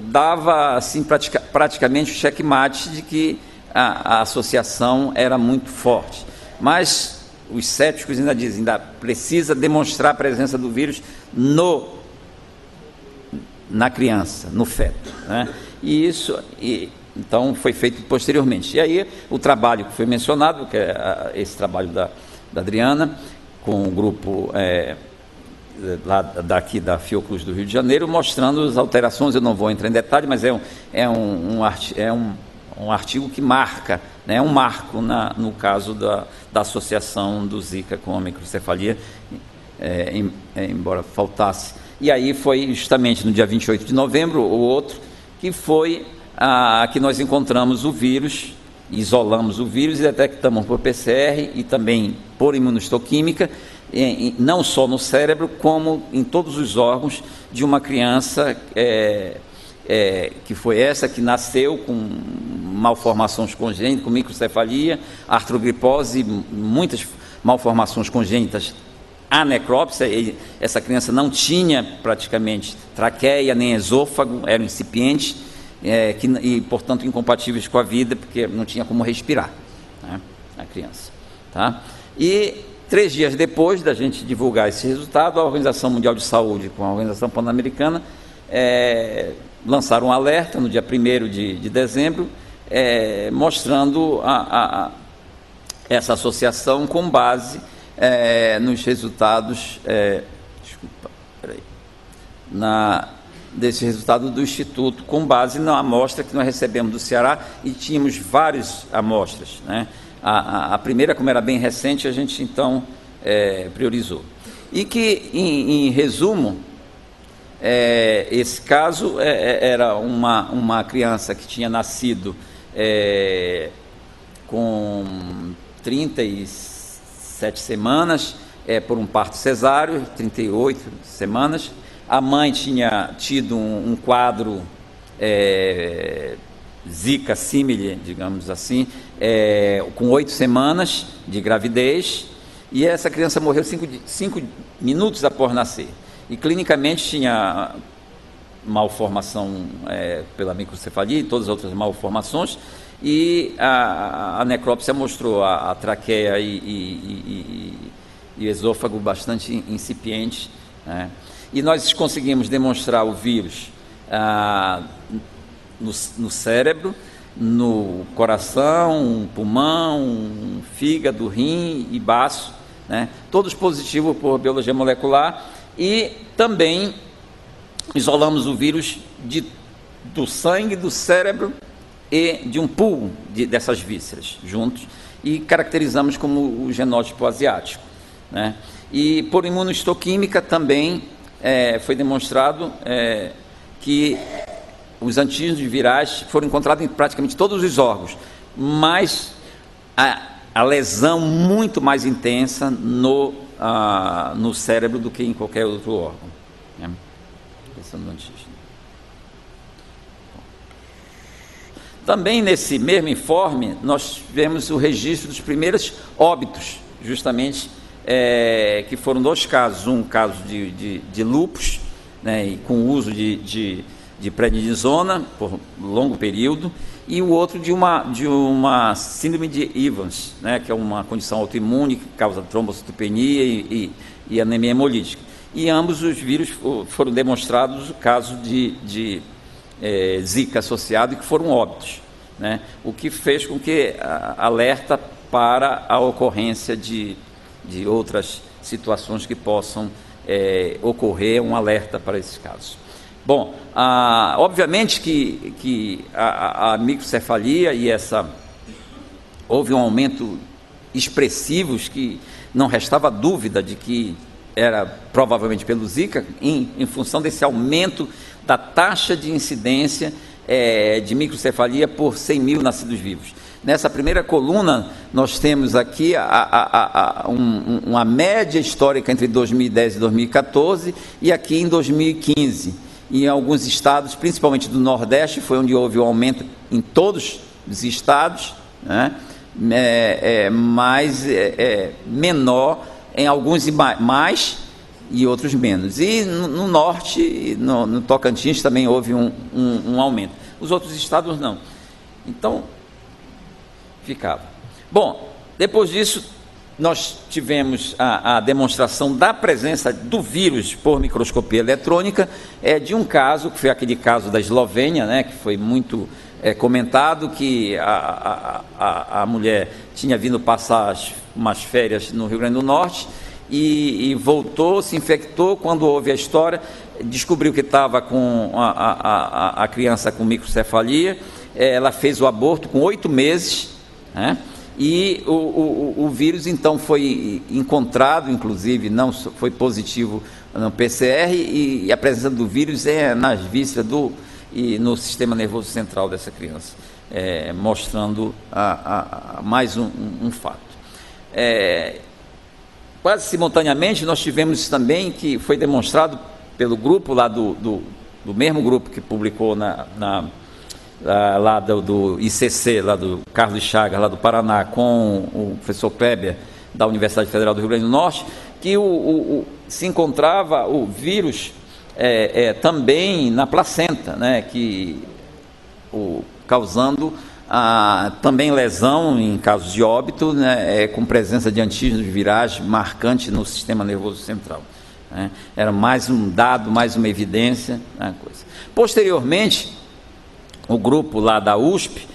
dava assim, praticamente o checkmate de que a associação era muito forte. Mas os céticos ainda dizem, ainda precisa demonstrar a presença do vírus na criança, no feto, né? E isso, então, foi feito posteriormente. E aí, o trabalho que foi mencionado, que é esse trabalho da Adriana, com o grupo lá daqui da Fiocruz do Rio de Janeiro, mostrando as alterações. Eu não vou entrar em detalhe, mas é um artigo que marca, né, um marco no caso da associação do Zika com a microcefalia, embora faltasse. E aí foi justamente no dia 28 de novembro, o outro, que foi que nós encontramos o vírus, isolamos o vírus e detectamos por PCR e também por imunistoquímica, não só no cérebro, como em todos os órgãos de uma criança que foi essa que nasceu com malformações congênitas, com microcefalia, artrogripose, muitas malformações congênitas, anecrópsia. Essa criança não tinha praticamente traqueia nem esôfago, eram incipientes, e portanto incompatíveis com a vida, porque não tinha como respirar, né, a criança, tá? E 3 dias depois da gente divulgar esse resultado, a Organização Mundial de Saúde com a Organização Pan-Americana lançaram um alerta no dia 1º de dezembro, mostrando essa associação com base nos resultados, desse resultado do Instituto, com base na amostra que nós recebemos do Ceará, e tínhamos várias amostras, né? A primeira, como era bem recente, a gente então priorizou. E que, em resumo, esse caso era uma criança que tinha nascido com 37 semanas, por um parto cesáreo, 38 semanas. A mãe tinha tido um quadro Zika simile, digamos assim, com 8 semanas de gravidez, e essa criança morreu 5 minutos após nascer. E clinicamente tinha malformação pela microcefalia e todas as outras malformações, e a necrópsia mostrou a traqueia e o esôfago bastante incipientes, né? E nós conseguimos demonstrar o vírus no cérebro, no coração, pulmão, fígado, rim e baço, né? Todos positivos por biologia molecular, e também isolamos o vírus do sangue, do cérebro e de um pool dessas vísceras juntos, e caracterizamos como o genótipo asiático, né? E por imunistoquímica também foi demonstrado que os antígenos virais foram encontrados em praticamente todos os órgãos, mas a lesão muito mais intensa no cérebro do que em qualquer outro órgão, né? Também nesse mesmo informe nós tivemos o registro dos primeiros óbitos, justamente, que foram 2 casos, um caso de lúpus, né, e com uso de prednisona por longo período, e o outro de uma síndrome de Evans, né, que é uma condição autoimune que causa trombocitopenia e anemia hemolítica. E ambos os vírus foram demonstrados o caso de Zika associado, e que foram óbitos, né, o que fez com que alerta para a ocorrência de outras situações que possam ocorrer, um alerta para esses casos. Bom, obviamente que a microcefalia houve um aumento expressivo, que não restava dúvida de que era provavelmente pelo Zika, em função desse aumento da taxa de incidência de microcefalia por 100 mil nascidos vivos. Nessa primeira coluna, nós temos aqui uma média histórica entre 2010 e 2014, e aqui em 2015. em alguns estados, principalmente do Nordeste, foi onde houve um aumento em todos os estados, né? Mas menor em alguns mais e outros menos. E no Norte, no Tocantins, também houve um aumento. Os outros estados não. Então, ficava. Bom, depois disso, nós tivemos a demonstração da presença do vírus por microscopia eletrônica, de um caso, que foi aquele caso da Eslovênia, né, que foi muito comentado, que a mulher tinha vindo passar umas férias no Rio Grande do Norte e voltou, se infectou. Quando houve a história, descobriu que estava com a criança com microcefalia. Ela fez o aborto com 8 meses, né? E o vírus então foi encontrado, inclusive não foi positivo no PCR, e a presença do vírus nas vísceras e no sistema nervoso central dessa criança, mostrando mais um fato. Quase simultaneamente nós tivemos também, que foi demonstrado pelo grupo lá do mesmo grupo que publicou lá do ICC, lá do Carlos Chagas, lá do Paraná, com o professor Kleber, da Universidade Federal do Rio Grande do Norte, que se encontrava o vírus também na placenta, né, causando também lesão em casos de óbito, né, com presença de antígenos virais marcante no sistema nervoso central. Né. Era mais um dado, mais uma evidência. Coisa. Posteriormente, o grupo lá da USP,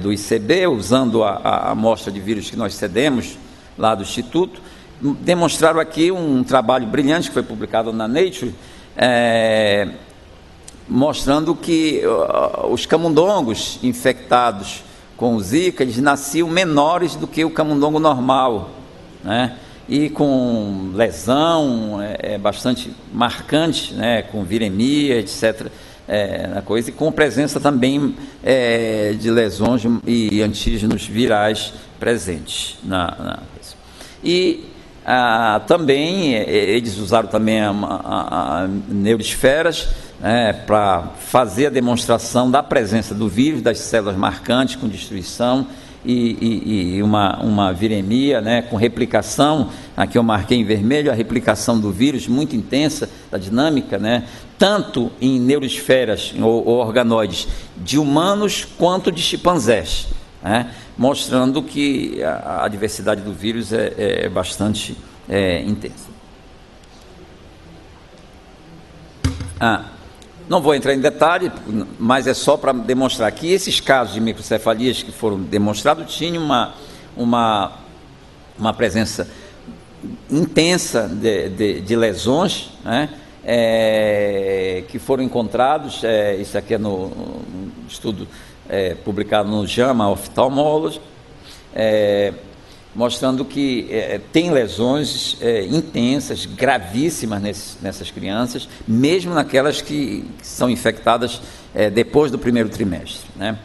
do ICB, usando a amostra de vírus que nós cedemos lá do Instituto, demonstraram aqui um trabalho brilhante que foi publicado na Nature, mostrando que os camundongos infectados com o Zika, eles nasciam menores do que o camundongo normal, né? E com lesão bastante marcante, né? Com viremia, etc., na coisa, e com presença também de lesões e antígenos virais presentes na coisa. E também eles usaram também a neuroesferas, para fazer a demonstração da presença do vírus, das células marcantes com destruição e uma viremia, né, com replicação. Aqui eu marquei em vermelho a replicação do vírus muito intensa, da dinâmica, né, tanto em neuroesferas ou organoides de humanos quanto de chimpanzés, né, mostrando que a diversidade do vírus é bastante intensa. Não vou entrar em detalhe, mas é só para demonstrar que esses casos de microcefalias que foram demonstrados tinham uma presença intensa de lesões, né, que foram encontrados. Isso aqui é no estudo publicado no JAMA Ophthalmology, mostrando que tem lesões intensas, gravíssimas nessas crianças, mesmo naquelas que são infectadas depois do primeiro trimestre, né?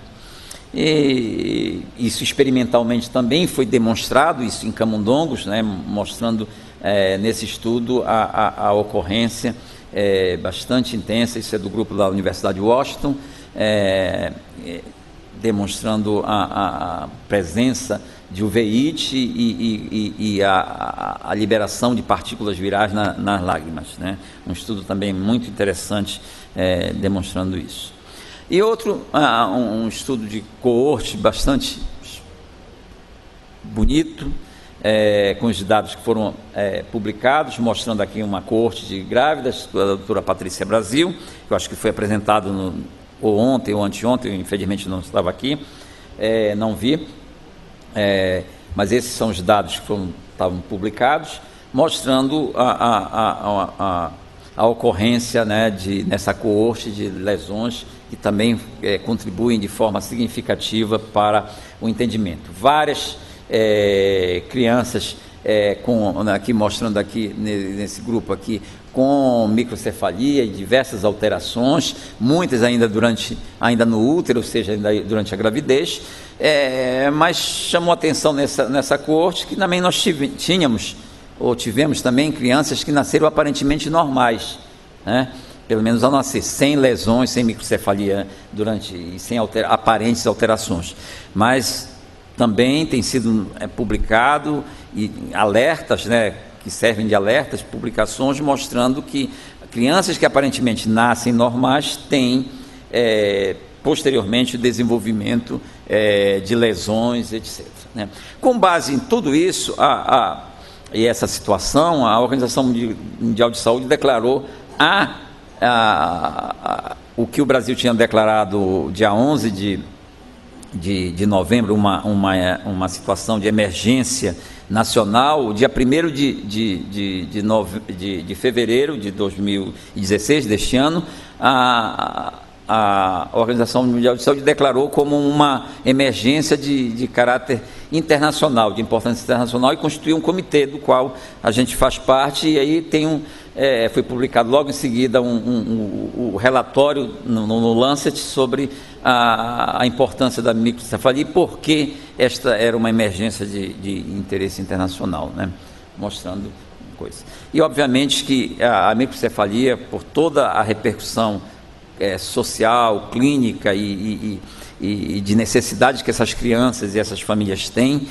E isso experimentalmente também foi demonstrado, isso em camundongos, né? Mostrando nesse estudo a ocorrência bastante intensa. Isso é do grupo da Universidade de Washington, demonstrando a presença de uveíte e a liberação de partículas virais nas lágrimas, né? Um estudo também muito interessante demonstrando isso. E outro, um estudo de coorte bastante bonito, com os dados que foram publicados, mostrando aqui uma coorte de grávidas, da doutora Patrícia Brasil, que eu acho que foi apresentado ou ontem ou anteontem, infelizmente não estava aqui, não vi. Mas esses são os dados que estavam publicados, mostrando a ocorrência, né, nessa coorte de lesões que também contribuem de forma significativa para o entendimento. Várias crianças, aqui mostrando aqui nesse grupo aqui, com microcefalia e diversas alterações, muitas ainda no útero, ou seja, ainda durante a gravidez, mas chamou atenção nessa coorte que também nós tivemos também crianças que nasceram aparentemente normais, né? pelo menos ao nascer, sem lesões, sem microcefalia e sem aparentes alterações. Mas também tem sido publicado alertas, né, que servem de alertas, publicações mostrando que crianças que aparentemente nascem normais têm posteriormente o desenvolvimento de lesões, etc. Né? Com base em tudo isso, e essa situação, a Organização Mundial de Saúde declarou o que o Brasil tinha declarado dia 11 de novembro, uma situação de emergência nacional. Dia 1º de fevereiro de 2016, deste ano, a Organização Mundial de Saúde declarou como uma emergência de caráter internacional, de importância internacional, e constituiu um comitê do qual a gente faz parte. E aí foi publicado logo em seguida o relatório no Lancet sobre a importância da microcefalia e por que esta era uma emergência de interesse internacional, né? Mostrando coisas. E obviamente que a microcefalia, por toda a repercussão social, clínica e de necessidade que essas crianças e essas famílias têm,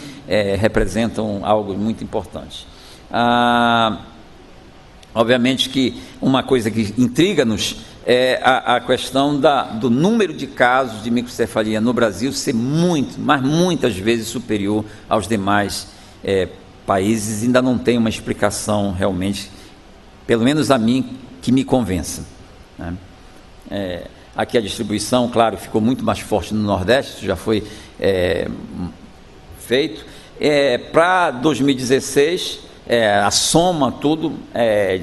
representam algo muito importante. Obviamente que uma coisa que intriga-nos é a questão do número de casos de microcefalia no Brasil ser mas muitas vezes superior aos demais países. Ainda não tem uma explicação realmente, pelo menos a mim, que me convença, né? Aqui a distribuição, claro, ficou muito mais forte no Nordeste, isso já foi feito. Para 2016, a soma, tudo,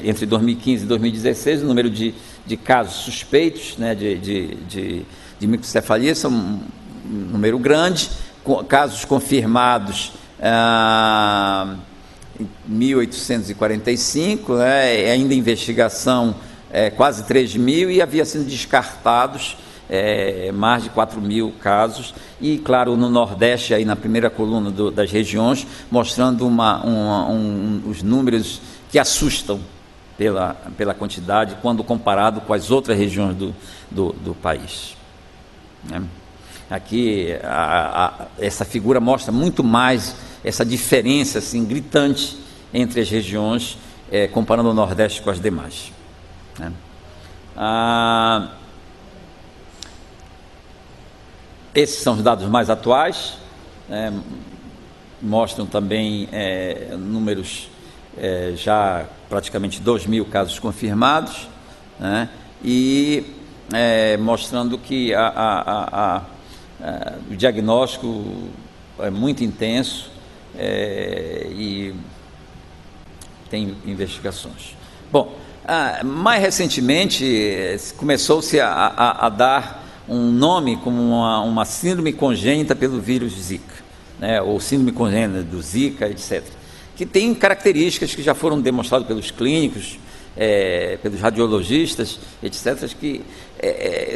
entre 2015 e 2016, o número de casos suspeitos, né, de microcefalia são um número grande, casos confirmados 1.845, né, ainda em investigação quase 3.000, e havia sido descartados mais de 4.000 casos, e claro, no Nordeste, aí na primeira coluna das regiões, mostrando os números que assustam pela quantidade, quando comparado com as outras regiões do país, né? Aqui, essa figura mostra muito mais essa diferença assim, gritante entre as regiões, comparando o Nordeste com as demais, né? Esses são os dados mais atuais, mostram também números já praticamente 2.000 casos confirmados, né? E mostrando que o diagnóstico é muito intenso e tem investigações. Bom, mais recentemente começou-se a dar um nome como uma síndrome congênita pelo vírus Zika, né, ou síndrome congênita do Zika, etc., que tem características que já foram demonstradas pelos clínicos, pelos radiologistas, etc., que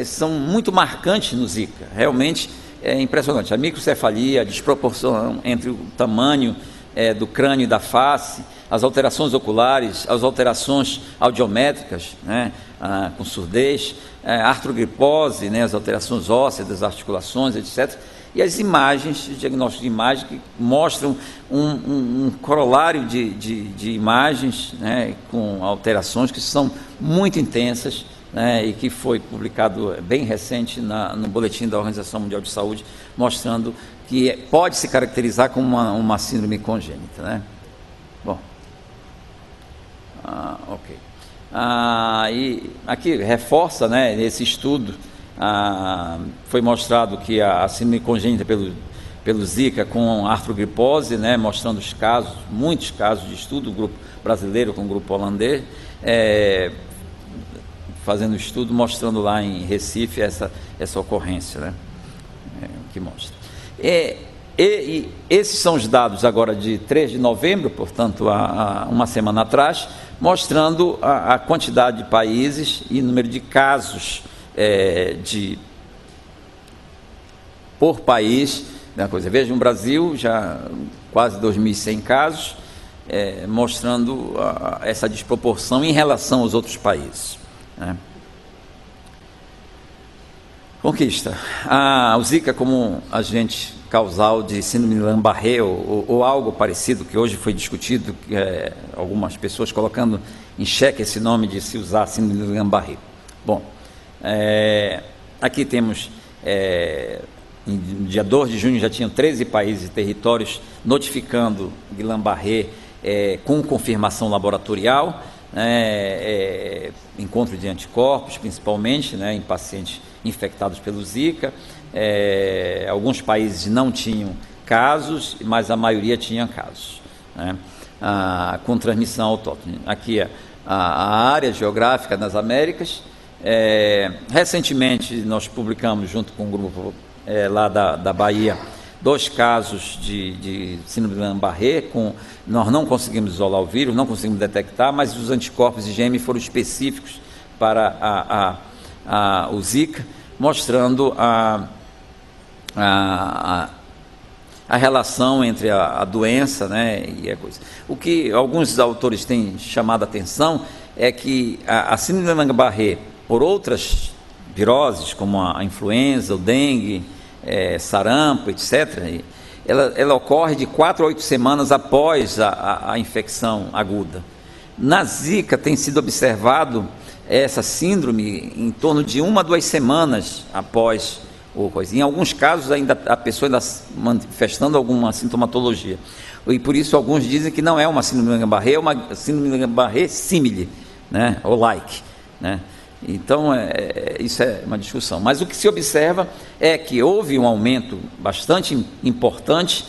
são muito marcantes no Zika. Realmente é impressionante. A microcefalia, a desproporção entre o tamanho do crânio e da face, as alterações oculares, as alterações audiométricas, né, com surdez, artrogripose, né, as alterações ósseas das articulações, etc., e as imagens, os diagnósticos de imagem, que mostram um corolário de imagens, né, com alterações que são muito intensas, né, e que foi publicado bem recente no boletim da Organização Mundial de Saúde, mostrando que pode se caracterizar como uma síndrome congênita, né? Bom, ok. E aqui reforça, né, nesse estudo, foi mostrado que a síndrome congênita pelo Zika com artrogripose, né, mostrando os casos, muitos casos de estudo, o grupo brasileiro com o grupo holandês, fazendo estudo, mostrando lá em Recife essa ocorrência, né, que mostra. E esses são os dados agora de 3 de novembro, portanto, há uma semana atrás, mostrando a quantidade de países e número de casos por país, né, coisa. Veja, no Brasil, já quase 2.100 casos, mostrando essa desproporção em relação aos outros países, né? Conquista. O Zika como agente causal de síndrome de Guillain-Barré ou algo parecido, que hoje foi discutido, algumas pessoas colocando em xeque esse nome de se usar síndrome de Guillain-Barré. Bom, aqui temos, no dia 2 de junho já tinham 13 países e territórios notificando Guillain-Barré com confirmação laboratorial, encontro de anticorpos, principalmente, em pacientes infectados pelo Zika. Alguns países não tinham casos, mas a maioria tinha casos, com transmissão autóctone. Aqui é a área geográfica das Américas. Recentemente nós publicamos, junto com um grupo lá da Bahia, 2 casos de síndrome de Guillain-Barré. Nós não conseguimos isolar o vírus, não conseguimos detectar, mas os anticorpos IgM foram específicos para o Zika, mostrando a relação entre a doença, e a coisa. O que alguns autores têm chamado a atenção é que a síndrome de Guillain-Barré, por outras viroses, como a influenza, o dengue, sarampo, etc., ela ocorre de 4 a 8 semanas após a infecção aguda. Na Zika tem sido observado essa síndrome em torno de 1 a 2 semanas após o coisa. Em alguns casos a pessoa ainda manifestando alguma sintomatologia. E por isso alguns dizem que não é uma síndrome de Guillain-Barré, é uma síndrome de Guillain-Barré símile, ou like, Então, isso é uma discussão. Mas o que se observa é que houve um aumento bastante importante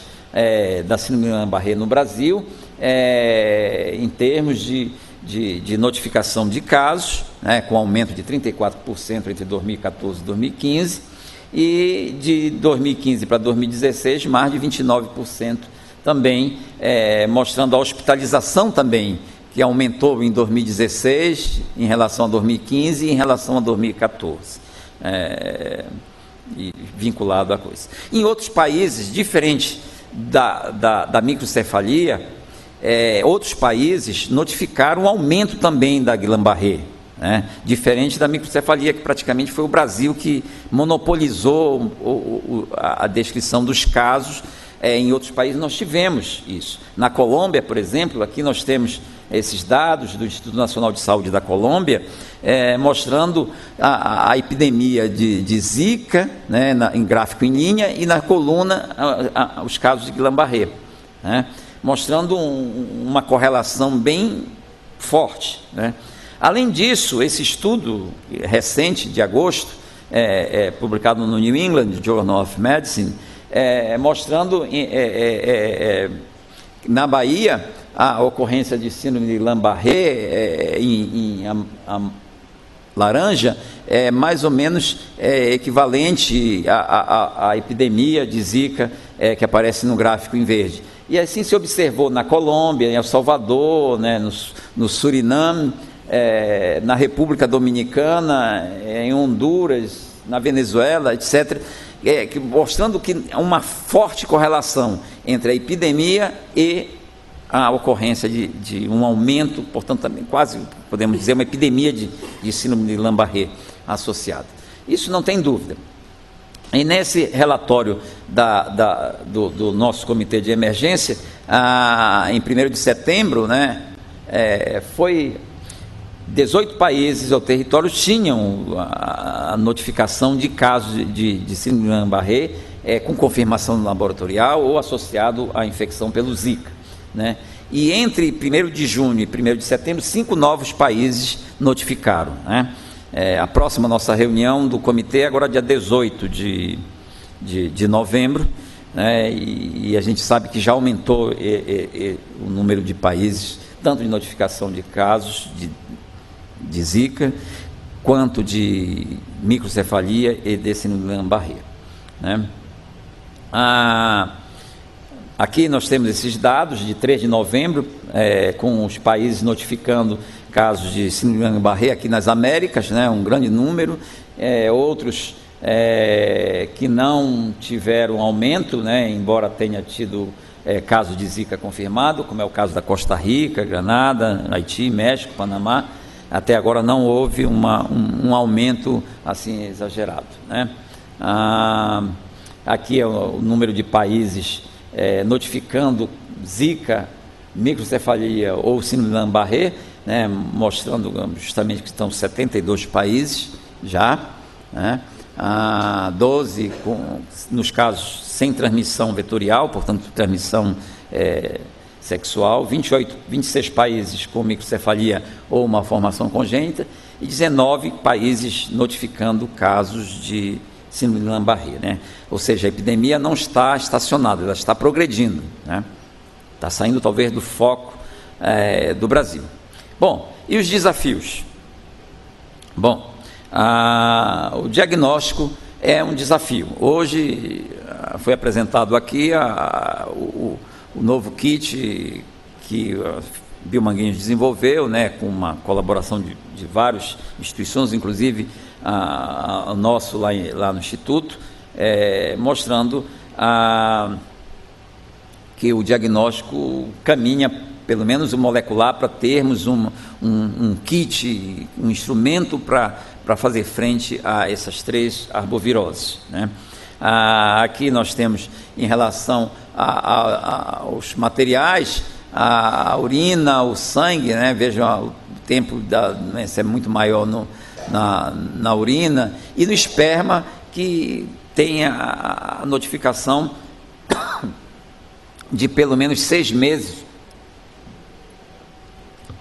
da síndrome de Guillain-Barré no Brasil, em termos de notificação de casos, com aumento de 34% entre 2014 e 2015, e de 2015 para 2016, mais de 29% também, mostrando a hospitalização também, que aumentou em 2016 em relação a 2015 e em relação a 2014, e vinculado à coisa. Em outros países, diferente da microcefalia, outros países notificaram um aumento também da Guillain-Barré, diferente da microcefalia, que praticamente foi o Brasil que monopolizou a descrição dos casos. Em outros países nós tivemos isso. Na Colômbia, por exemplo, aqui nós temos esses dados do Instituto Nacional de Saúde da Colômbia, mostrando a epidemia de Zika, em gráfico em linha, e na coluna os casos de Guillain-Barré, mostrando uma correlação bem forte. Além disso, esse estudo recente de agosto, publicado no New England Journal of Medicine, mostrando na Bahia a ocorrência de síndrome de Guillain-Barré em laranja mais ou menos equivalente à epidemia de Zika que aparece no gráfico em verde. E assim se observou na Colômbia, em El Salvador, no Suriname, na República Dominicana, em Honduras, na Venezuela, etc., mostrando que há uma forte correlação entre a epidemia e a ocorrência de um aumento, portanto, também quase, podemos dizer, uma epidemia de síndrome de Guillain-Barré associada. Isso não tem dúvida. E nesse relatório do nosso comitê de emergência, em 1º de setembro, foi 18 países ou territórios tinham a notificação de casos de síndrome de Guillain-Barré com confirmação laboratorial ou associado à infecção pelo Zika. E entre 1º de junho e 1º de setembro, 5 novos países notificaram. A próxima nossa reunião do comitê é agora dia 18 de novembro, e a gente sabe que já aumentou o número de países, tanto de notificação de casos de Zika, quanto de microcefalia e de síndrome de Guillain-Barré. Aqui nós temos esses dados de 3 de novembro, com os países notificando casos de síndrome de Guillain-Barré aqui nas Américas, um grande número, outros que não tiveram aumento, embora tenha tido caso de Zika confirmado, como é o caso da Costa Rica, Granada, Haiti, México, Panamá. Até agora não houve um aumento assim exagerado. Aqui é o número de países notificando Zika, microcefalia ou síndrome de Guillain-Barré, né, mostrando justamente que estão 72 países já, né, 12 nos casos sem transmissão vetorial, portanto transmissão sexual, 26 países com microcefalia ou uma formação congênita e 19 países notificando casos de síndrome de Guillain-Barré, né? Ou seja, a epidemia não está estacionada, ela está progredindo, né? Está saindo talvez do foco do Brasil. Bom, e os desafios? Bom, o diagnóstico é um desafio. Hoje foi apresentado aqui o novo kit que a Biomanguinhos desenvolveu, né, com uma colaboração de várias instituições, inclusive o nosso lá no Instituto, mostrando que o diagnóstico caminha, pelo menos o molecular, para termos um kit, um instrumento para fazer frente a essas 3 arboviroses, né? Aqui nós temos, em relação aos materiais, a urina, o sangue, né? Vejam, o tempo da doença é muito maior na urina, e no esperma, que tem a notificação de pelo menos 6 meses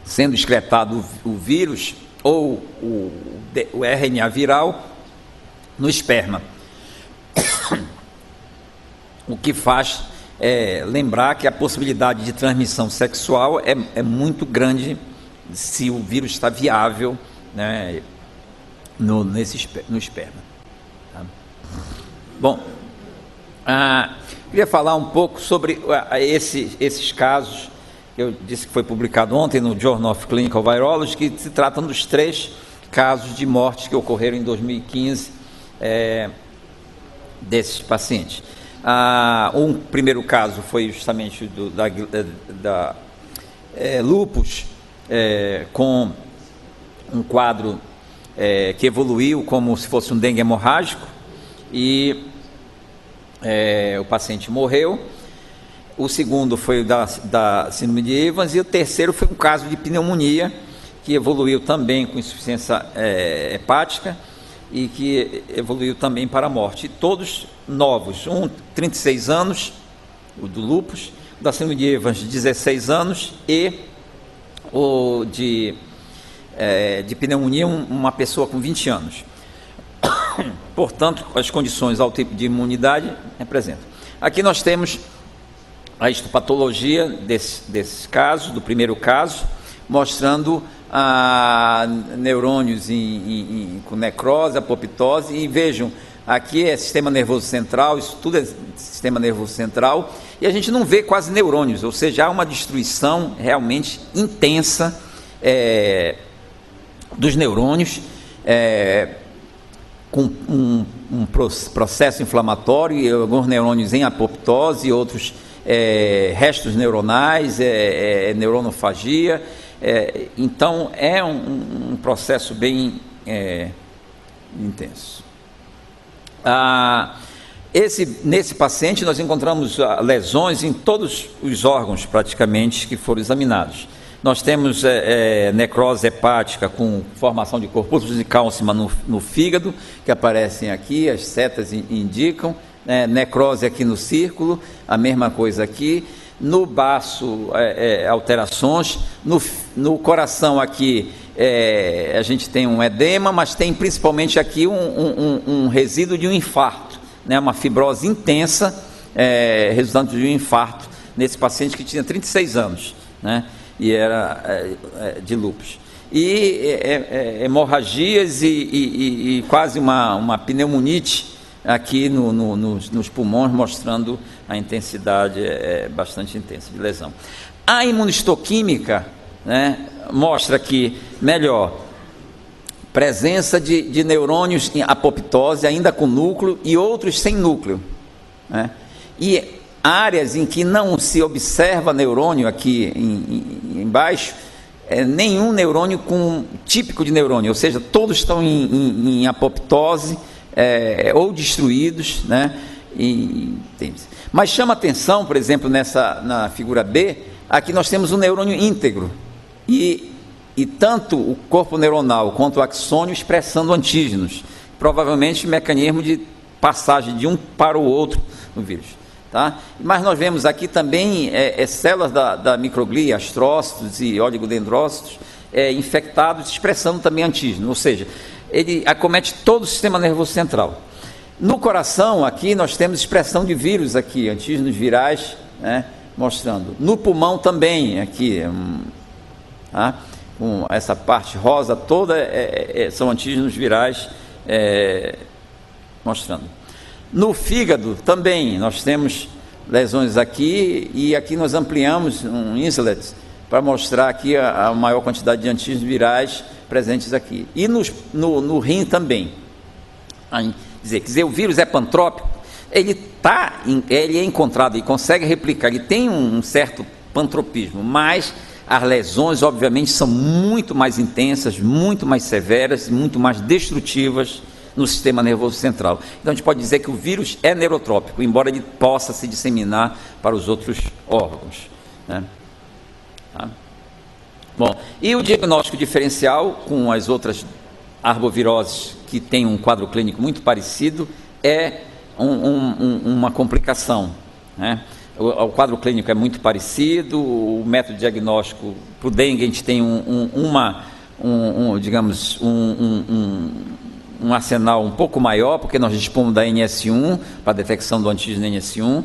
sendo excretado o vírus ou o RNA viral no esperma. O que faz lembrar que a possibilidade de transmissão sexual é muito grande se o vírus está viável, né, no esperma. Tá? Bom, queria falar um pouco sobre esses casos. Eu disse que foi publicado ontem no Journal of Clinical Virology, que se tratam dos 3 casos de mortes que ocorreram em 2015 desses pacientes. Um primeiro caso foi justamente da lúpus, com um quadro que evoluiu como se fosse um dengue hemorrágico, e o paciente morreu. O segundo foi da síndrome de Evans, e o terceiro foi um caso de pneumonia, que evoluiu também com insuficiência hepática e que evoluiu também para a morte. Todos novos, 36 anos, o do lúpus, o da síndrome de Evans, 16 anos, e o de pneumonia, uma pessoa com 20 anos. Portanto, as condições ao tipo de imunidade representam. Aqui nós temos a histopatologia desses casos, do primeiro caso, mostrando neurônios com necrose, apoptose, e vejam, aqui é sistema nervoso central, isso tudo é sistema nervoso central, e a gente não vê quase neurônios, ou seja, há uma destruição realmente intensa dos neurônios, com um processo inflamatório, e alguns neurônios em apoptose, outros restos neuronais, neuronofagia. Então é um processo bem intenso. Nesse paciente nós encontramos lesões em todos os órgãos praticamente que foram examinados. Nós temos necrose hepática com formação de corpúsculos de cálcima no fígado, que aparecem aqui, as setas indicam, necrose aqui no círculo, a mesma coisa aqui. No baço, alterações. No coração aqui, a gente tem um edema, mas tem principalmente aqui um resíduo de um infarto, né? Uma fibrose intensa, resultante de um infarto, nesse paciente que tinha 36 anos, né? E era de lúpus. E hemorragias e quase uma pneumonite aqui nos pulmões, mostrando a intensidade bastante intensa de lesão. A imunistoquímica, né, mostra que, melhor, presença de neurônios em apoptose, ainda com núcleo, e outros sem núcleo, né? E áreas em que não se observa neurônio, aqui embaixo, nenhum neurônio típico de neurônio, ou seja, todos estão em apoptose, ou destruídos, né? Mas chama atenção, por exemplo, na figura B, aqui nós temos um neurônio íntegro, e tanto o corpo neuronal quanto o axônio expressando antígenos, provavelmente mecanismo de passagem de um para o outro no vírus. Tá? Mas nós vemos aqui também células da microglia, astrócitos e oligodendrócitos infectados, expressando também antígeno, ou seja, ele acomete todo o sistema nervoso central. No coração, aqui nós temos expressão de vírus, aqui, antígenos virais, né, mostrando. No pulmão também, aqui, tá? Com essa parte rosa toda, são antígenos virais mostrando. No fígado também, nós temos lesões aqui, e aqui nós ampliamos um islet para mostrar aqui a maior quantidade de antígenos virais presentes aqui. E no rim também. Quer dizer, o vírus é pantrópico, ele é encontrado e consegue replicar, ele tem um certo pantropismo, mas as lesões, obviamente, são muito mais intensas, muito mais severas, muito mais destrutivas no sistema nervoso central. Então a gente pode dizer que o vírus é neurotrópico, embora ele possa se disseminar para os outros órgãos, né? Tá? Bom, e o diagnóstico diferencial com as outras arboviroses que tem um quadro clínico muito parecido é uma complicação, né? O quadro clínico é muito parecido, o método diagnóstico para o dengue a gente tem digamos, um arsenal um pouco maior, porque nós dispomos da NS1 para a detecção do antígeno NS1,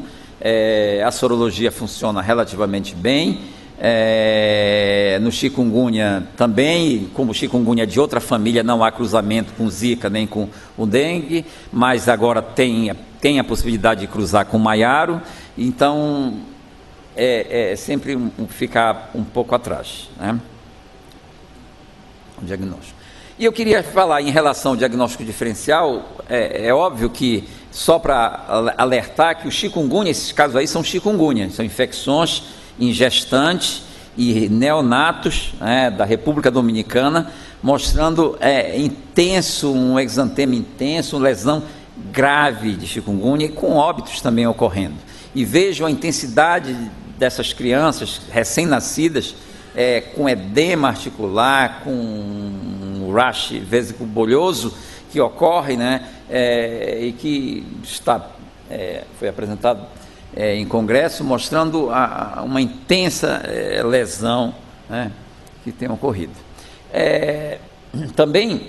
a sorologia funciona relativamente bem. No chikungunya também, como o chikungunya é de outra família, não há cruzamento com Zika nem com o dengue, mas agora tem a possibilidade de cruzar com o maiaro, então sempre ficar um pouco atrás, né? O diagnóstico. E eu queria falar em relação ao diagnóstico diferencial, é óbvio que, só para alertar que o chikungunya, esses casos aí são chikungunya, são infecções em gestantes e neonatos, da República Dominicana, mostrando um exantema intenso, lesão grave de chikungunya, com óbitos também ocorrendo. E vejam a intensidade dessas crianças recém-nascidas, com edema articular, com rash vesico-bolhoso que ocorre, né, e que foi apresentado em congresso, mostrando uma intensa lesão, né, que tem ocorrido. Também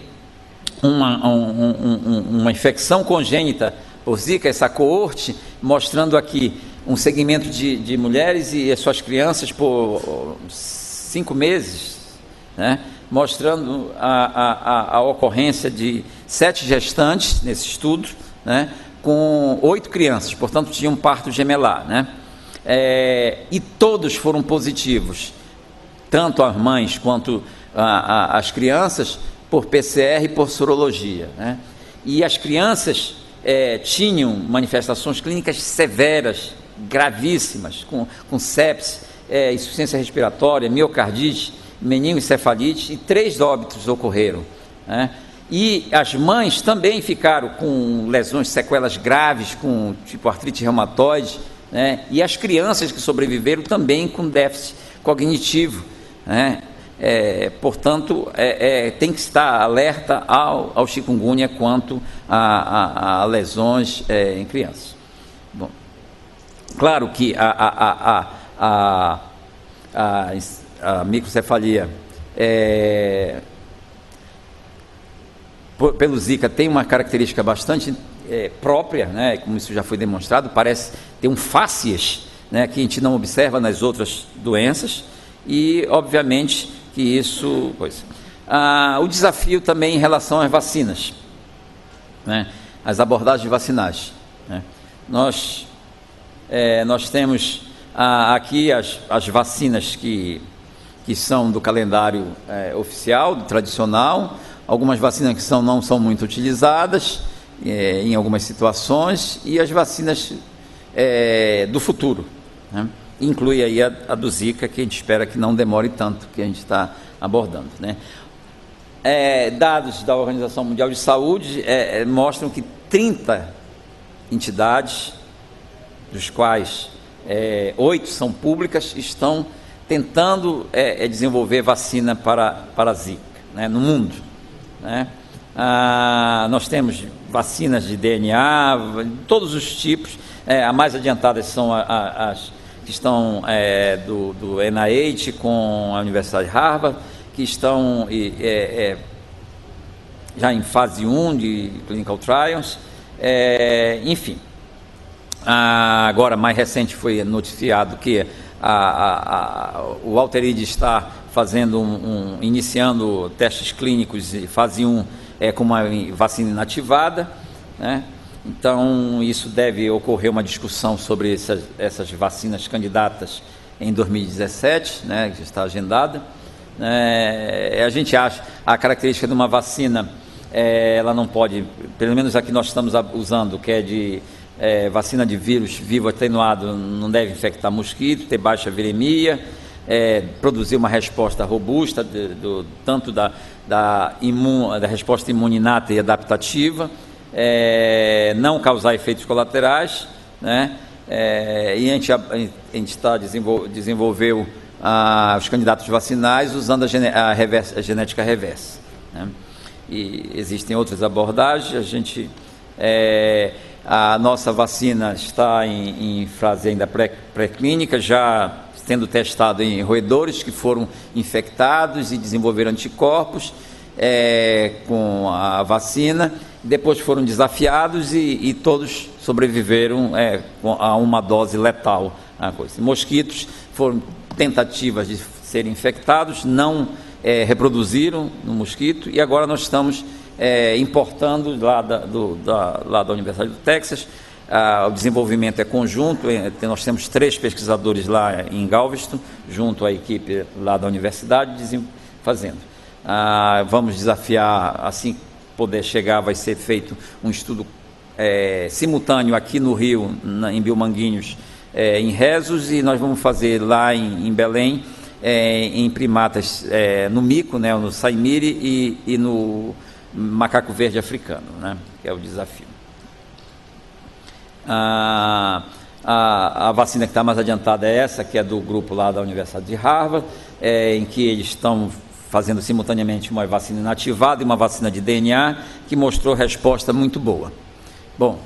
uma infecção congênita por Zika, essa coorte, mostrando aqui um segmento de mulheres e as suas crianças por 5 meses, né, mostrando a ocorrência de 7 gestantes nesse estudo, né, com 8 crianças, portanto tinha um parto gemelar, né? E todos foram positivos, tanto as mães quanto as crianças, por PCR e por sorologia, né? E as crianças tinham manifestações clínicas severas, gravíssimas, com sepse, insuficiência respiratória, miocardite, meningoencefalite, e 3 óbitos ocorreram, né? E as mães também ficaram com lesões, sequelas graves, com tipo artrite reumatoide, né? E as crianças que sobreviveram também com déficit cognitivo, né? Portanto, tem que estar alerta ao chikungunya quanto a lesões em crianças. Bom, claro que a microcefalia pelo Zika tem uma característica bastante própria, né, como isso já foi demonstrado, parece ter um fácies, né, que a gente não observa nas outras doenças, e obviamente que isso... o desafio também em relação às vacinas, né, as abordagens vacinais, né. Nós temos aqui as vacinas que são do calendário oficial, do tradicional, algumas vacinas que não são muito utilizadas em algumas situações, e as vacinas do futuro, né? Inclui aí a do Zika, que a gente espera que não demore tanto, que a gente está abordando, né? dados da Organização Mundial de Saúde mostram que 30 entidades, dos quais 8 são públicas, estão tentando desenvolver vacina para a Zika, né, no mundo, né? Nós temos vacinas de DNA, todos os tipos. As mais adiantadas são as que estão do NIH com a Universidade de Harvard, que estão já em fase 1 de clinical trials, enfim. Agora, mais recente, foi noticiado que o Walter está iniciando testes clínicos de fase 1 com uma vacina inativada, né? Então, isso deve ocorrer uma discussão sobre essas vacinas candidatas em 2017, né, que está agendada. A gente acha a característica de uma vacina, ela não pode, pelo menos a que nós estamos usando, que é de vacina de vírus vivo atenuado, não deve infectar mosquito, ter baixa viremia, produzir uma resposta robusta, tanto da resposta imune inata e adaptativa, não causar efeitos colaterais, né? E a gente desenvolveu os candidatos vacinais usando a genética reversa, né? E existem outras abordagens. A nossa vacina está em fase ainda pré-clínica, já sendo testado em roedores que foram infectados e desenvolveram anticorpos com a vacina. Depois foram desafiados e todos sobreviveram a uma dose letal. Mosquitos foram tentativas de serem infectados, não reproduziram no mosquito, e agora nós estamos importando lá da Universidade do Texas. O desenvolvimento é conjunto, nós temos 3 pesquisadores lá em Galveston, junto à equipe lá da universidade, fazendo. Vamos desafiar, assim poder chegar, vai ser feito um estudo simultâneo aqui no Rio, em Bilmanguinhos, em Rezos, e nós vamos fazer lá em Belém, em primatas, no mico, né, no saimiri e no macaco verde africano, né, que é o desafio. A vacina que está mais adiantada é essa, que é do grupo lá da Universidade de Harvard, em que eles estão fazendo simultaneamente uma vacina inativada e uma vacina de DNA, que mostrou resposta muito boa. Bom,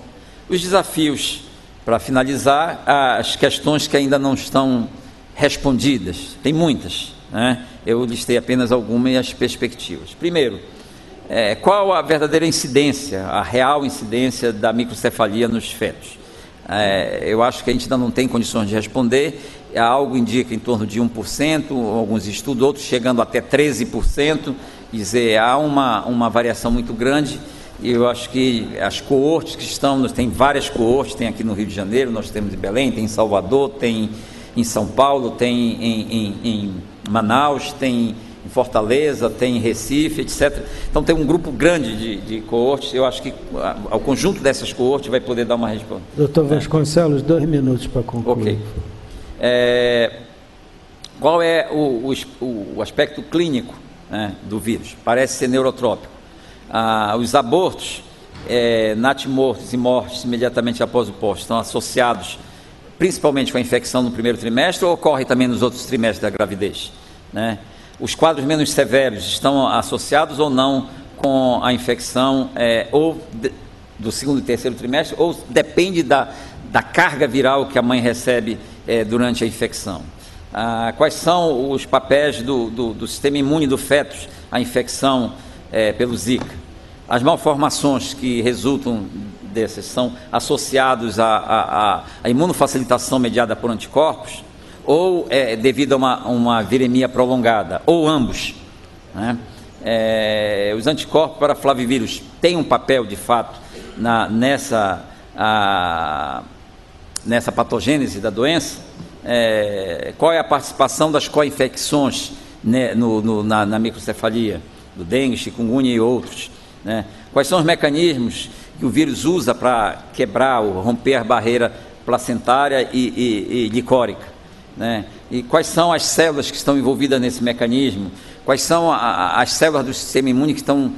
os desafios, para finalizar, as questões que ainda não estão respondidas, tem muitas, né? Eu listei apenas algumas e as perspectivas. Primeiro, qual a verdadeira incidência, a real incidência da microcefalia nos fetos? Eu acho que a gente ainda não tem condições de responder. Algo indica em torno de 1%, alguns estudos, outros chegando até 13%. Quer dizer, há uma variação muito grande. E eu acho que as coortes que estão, tem várias coortes, tem aqui no Rio de Janeiro, nós temos em Belém, tem em Salvador, tem em São Paulo, tem em Manaus, tem em Fortaleza, tem em Recife, etc. Então tem um grupo grande de coortes. Eu acho que o conjunto dessas coortes vai poder dar uma resposta. Doutor Vasconcelos, 2 minutos para concluir. Ok. Qual é o aspecto clínico, né, do vírus? Parece ser neurotrópico. Os abortos, natimortos e mortes imediatamente após o pós estão associados principalmente com a infecção no primeiro trimestre, ou ocorre também nos outros trimestres da gravidez, né? Os quadros menos severos estão associados ou não com a infecção do segundo e terceiro trimestre, ou depende da carga viral que a mãe recebe durante a infecção? Quais são os papéis do sistema imune do feto à infecção pelo Zika? As malformações que resultam dessas são associados à imunofacilitação mediada por anticorpos, ou devido a uma viremia prolongada, ou ambos, né? Os anticorpos para flavivírus têm um papel, de fato, nessa patogênese da doença. Qual é a participação das co-infecções, né, na microcefalia, do dengue, chikungunya e outros, né? Quais são os mecanismos que o vírus usa para quebrar ou romper a barreira placentária e licórica, né? E quais são as células que estão envolvidas nesse mecanismo? quais são as células do sistema imune que estão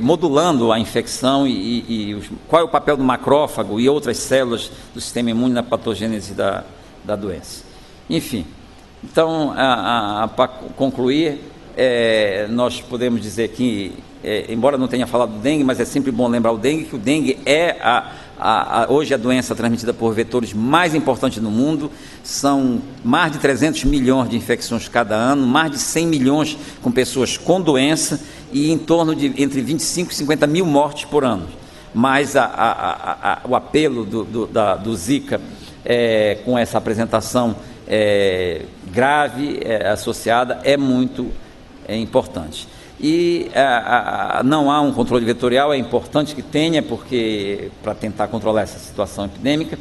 modulando a infecção qual é o papel do macrófago e outras células do sistema imune na patogênese da doença. Enfim, então, para concluir, nós podemos dizer que, embora não tenha falado do dengue, mas é sempre bom lembrar o dengue, que o dengue é hoje a doença transmitida por vetores mais importante no mundo. São mais de 300 milhões de infecções cada ano, mais de 100 milhões com pessoas com doença e em torno de entre 25 e 50 mil mortes por ano. Mas o apelo do Zika com essa apresentação grave associada é muito importante. E não há um controle vetorial, é importante que tenha, porque para tentar controlar essa situação epidêmica.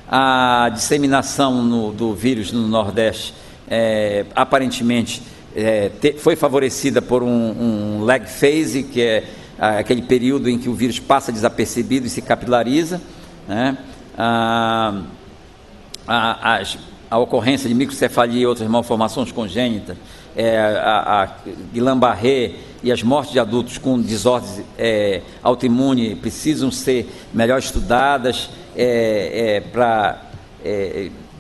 A disseminação do vírus no Nordeste aparentemente foi favorecida por um lag phase, que é aquele período em que o vírus passa desapercebido e se capilariza, né? A ocorrência de microcefalia e outras malformações congênitas, a Guillain-Barré e as mortes de adultos com desordens autoimunes precisam ser melhor estudadas para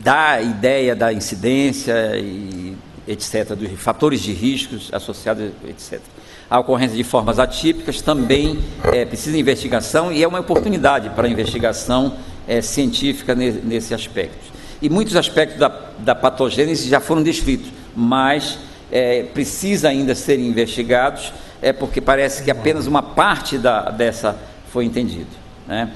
dar ideia da incidência e etc., dos fatores de riscos associados, etc. A ocorrência de formas atípicas também precisa de investigação e é uma oportunidade para a investigação científica nesse aspecto. E muitos aspectos da patogênese já foram descritos, mas precisa ainda serem investigados, porque parece que apenas uma parte dessa foi entendido, né?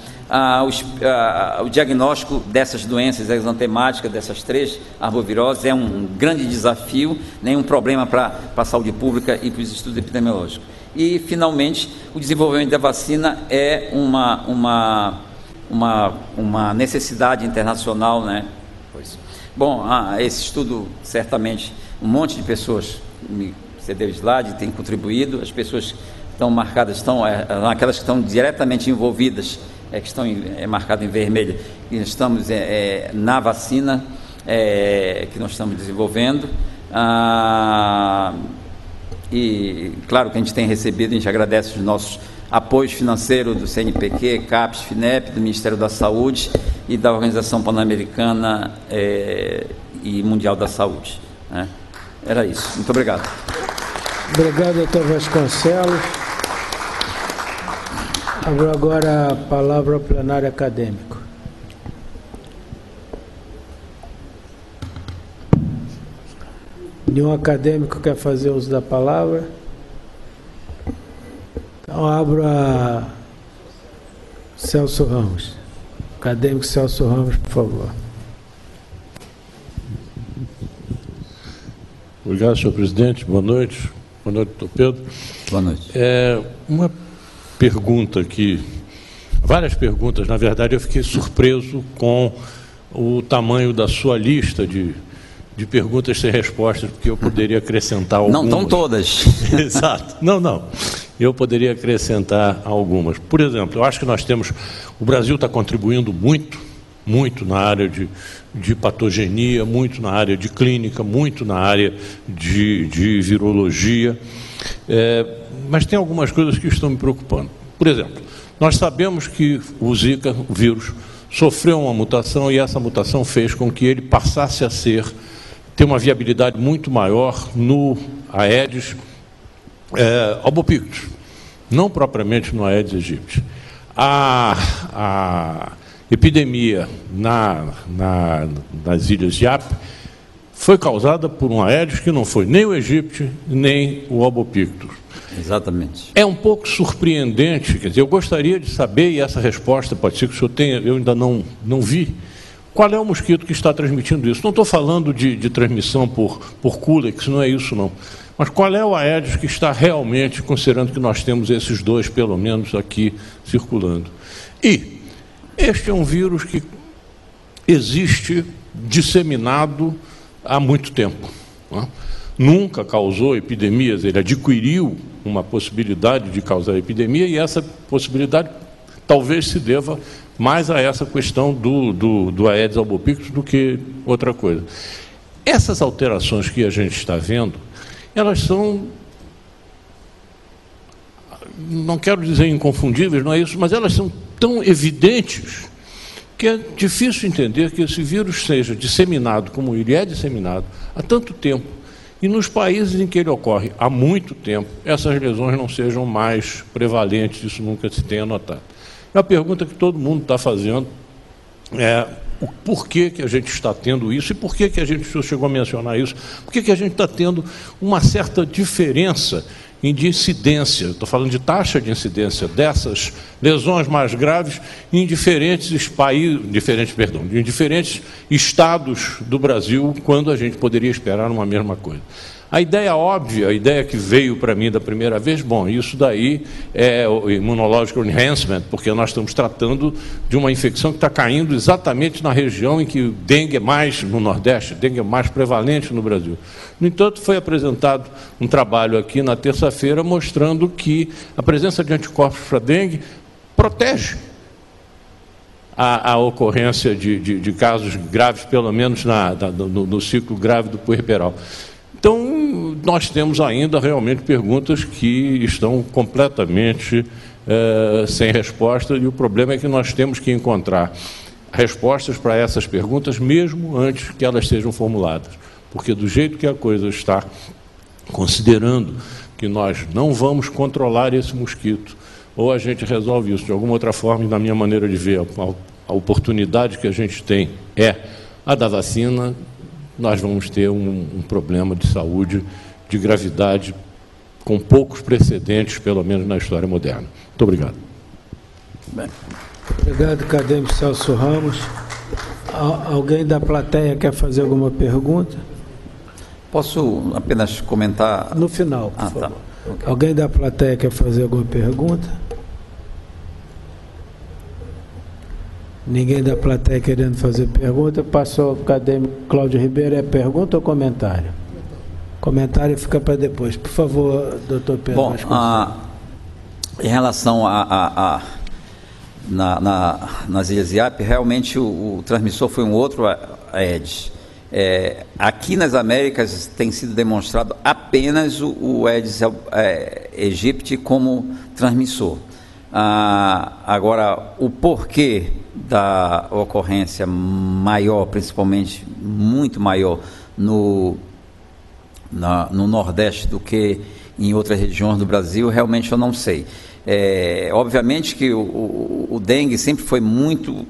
O diagnóstico dessas doenças exantemáticas, dessas 3 arboviroses, é um grande desafio, nenhum problema para a saúde pública e para os estudos epidemiológicos. E, finalmente, o desenvolvimento da vacina é uma necessidade internacional, né? Bom, esse estudo, certamente, um monte de pessoas me cedeu slide, tem contribuído. As pessoas que estão marcadas, aquelas que estão diretamente envolvidas, que estão marcadas em vermelho, e estamos na vacina que nós estamos desenvolvendo. E, claro, que a gente tem recebido, a gente agradece os nossos apoios financeiros do CNPq, CAPES, FINEP, do Ministério da Saúde e da Organização Pan-Americana e Mundial da Saúde, né? Era isso. Muito obrigado. Obrigado, doutor Vasconcelos. Agora a palavra ao plenário acadêmico. Nenhum acadêmico quer fazer uso da palavra? Então abro a Celso Ramos. Acadêmico Celso Ramos, por favor. Obrigado, senhor presidente. Boa noite. Boa noite, doutor Pedro. Boa noite. Uma pergunta aqui, várias perguntas, na verdade eu fiquei surpreso com o tamanho da sua lista de perguntas sem respostas, porque eu poderia acrescentar algumas. Não estão todas. Exato. Não. Eu poderia acrescentar algumas. Por exemplo, eu acho que o Brasil está contribuindo muito na área de patogenia, muito na área de clínica, muito na área de virologia, mas tem algumas coisas que estão me preocupando. Por exemplo, nós sabemos que o Zika, o vírus, sofreu uma mutação e essa mutação fez com que ele passasse a ter uma viabilidade muito maior no Aedes albopictus, não propriamente no Aedes aegypti. A epidemia nas ilhas Yap foi causada por um Aedes que não foi nem o aegypti, nem o albopictus. Exatamente. É um pouco surpreendente, quer dizer, eu gostaria de saber, e essa resposta pode ser que o senhor tenha, eu ainda não vi, qual é o mosquito que está transmitindo isso. Não estou falando de transmissão por Culex, não é isso não. Mas qual é o Aedes que está realmente, considerando que nós temos esses 2, pelo menos, aqui circulando. E este é um vírus que existe disseminado há muito tempo, né? Nunca causou epidemias, ele adquiriu uma possibilidade de causar epidemia e essa possibilidade talvez se deva mais a essa questão do Aedes albopictus do que outra coisa. Essas alterações que a gente está vendo, elas são, não quero dizer inconfundíveis, não é isso, mas elas são tão evidentes que é difícil entender que esse vírus seja disseminado como ele é disseminado há tanto tempo, e nos países em que ele ocorre há muito tempo, essas lesões não sejam mais prevalentes, isso nunca se tenha notado. A pergunta que todo mundo está fazendo é o porquê que a gente está tendo isso e por que a gente, o senhor chegou a mencionar isso, por que a gente está tendo uma certa diferença de incidência, estou falando de taxa de incidência dessas lesões mais graves em diferentes países, em diferentes estados do Brasil, quando a gente poderia esperar uma mesma coisa. A ideia óbvia, a ideia que veio para mim da primeira vez, bom, isso daí é o immunological enhancement, porque nós estamos tratando de uma infecção que está caindo exatamente na região em que o dengue é mais, no Nordeste, o dengue é mais prevalente no Brasil. No entanto, foi apresentado um trabalho aqui na terça-feira mostrando que a presença de anticorpos para dengue protege a ocorrência de casos graves, pelo menos no ciclo grave do puerperal. Então, nós temos ainda realmente perguntas que estão completamente sem resposta, e o problema é que nós temos que encontrar respostas para essas perguntas mesmo antes que elas sejam formuladas, porque do jeito que a coisa está, considerando que nós não vamos controlar esse mosquito, ou a gente resolve isso de alguma outra forma, e na minha maneira de ver, a oportunidade que a gente tem é a da vacina, nós vamos ter um problema de saúde de gravidade com poucos precedentes, pelo menos na história moderna. Muito obrigado. Bem. Obrigado, acadêmico Celso Ramos. Alguém da plateia quer fazer alguma pergunta? Posso apenas comentar? No final, por favor. Tá. Okay. Alguém da plateia quer fazer alguma pergunta? Ninguém da plateia querendo fazer pergunta. Passou o acadêmico Cláudio Ribeiro. É pergunta ou comentário? Comentário fica para depois. Por favor, doutor Pedro. Bom, em relação nas Ilhas Iap, realmente o transmissor foi um outro Aedes. Aqui nas Américas tem sido demonstrado apenas o Aedes aegypti como transmissor. Agora, o porquê da ocorrência maior, principalmente muito maior no Nordeste do que em outras regiões do Brasil, realmente eu não sei. Obviamente que o dengue sempre foi muito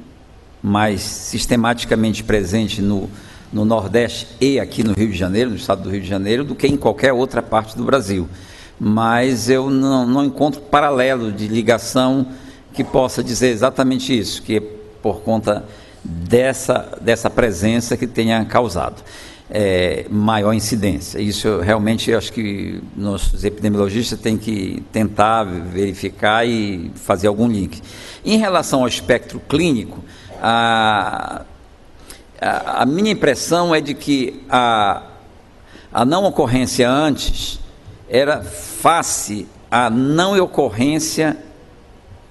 mais sistematicamente presente no Nordeste e aqui no Rio de Janeiro, no estado do Rio de Janeiro, do que em qualquer outra parte do Brasil. Mas eu não encontro paralelo de ligação que possa dizer exatamente isso, que é por conta dessa presença que tenha causado maior incidência. Isso eu realmente acho que nossos epidemiologistas têm que tentar verificar e fazer algum link. Em relação ao espectro clínico, a minha impressão é de que a não ocorrência antes era face à não ocorrência,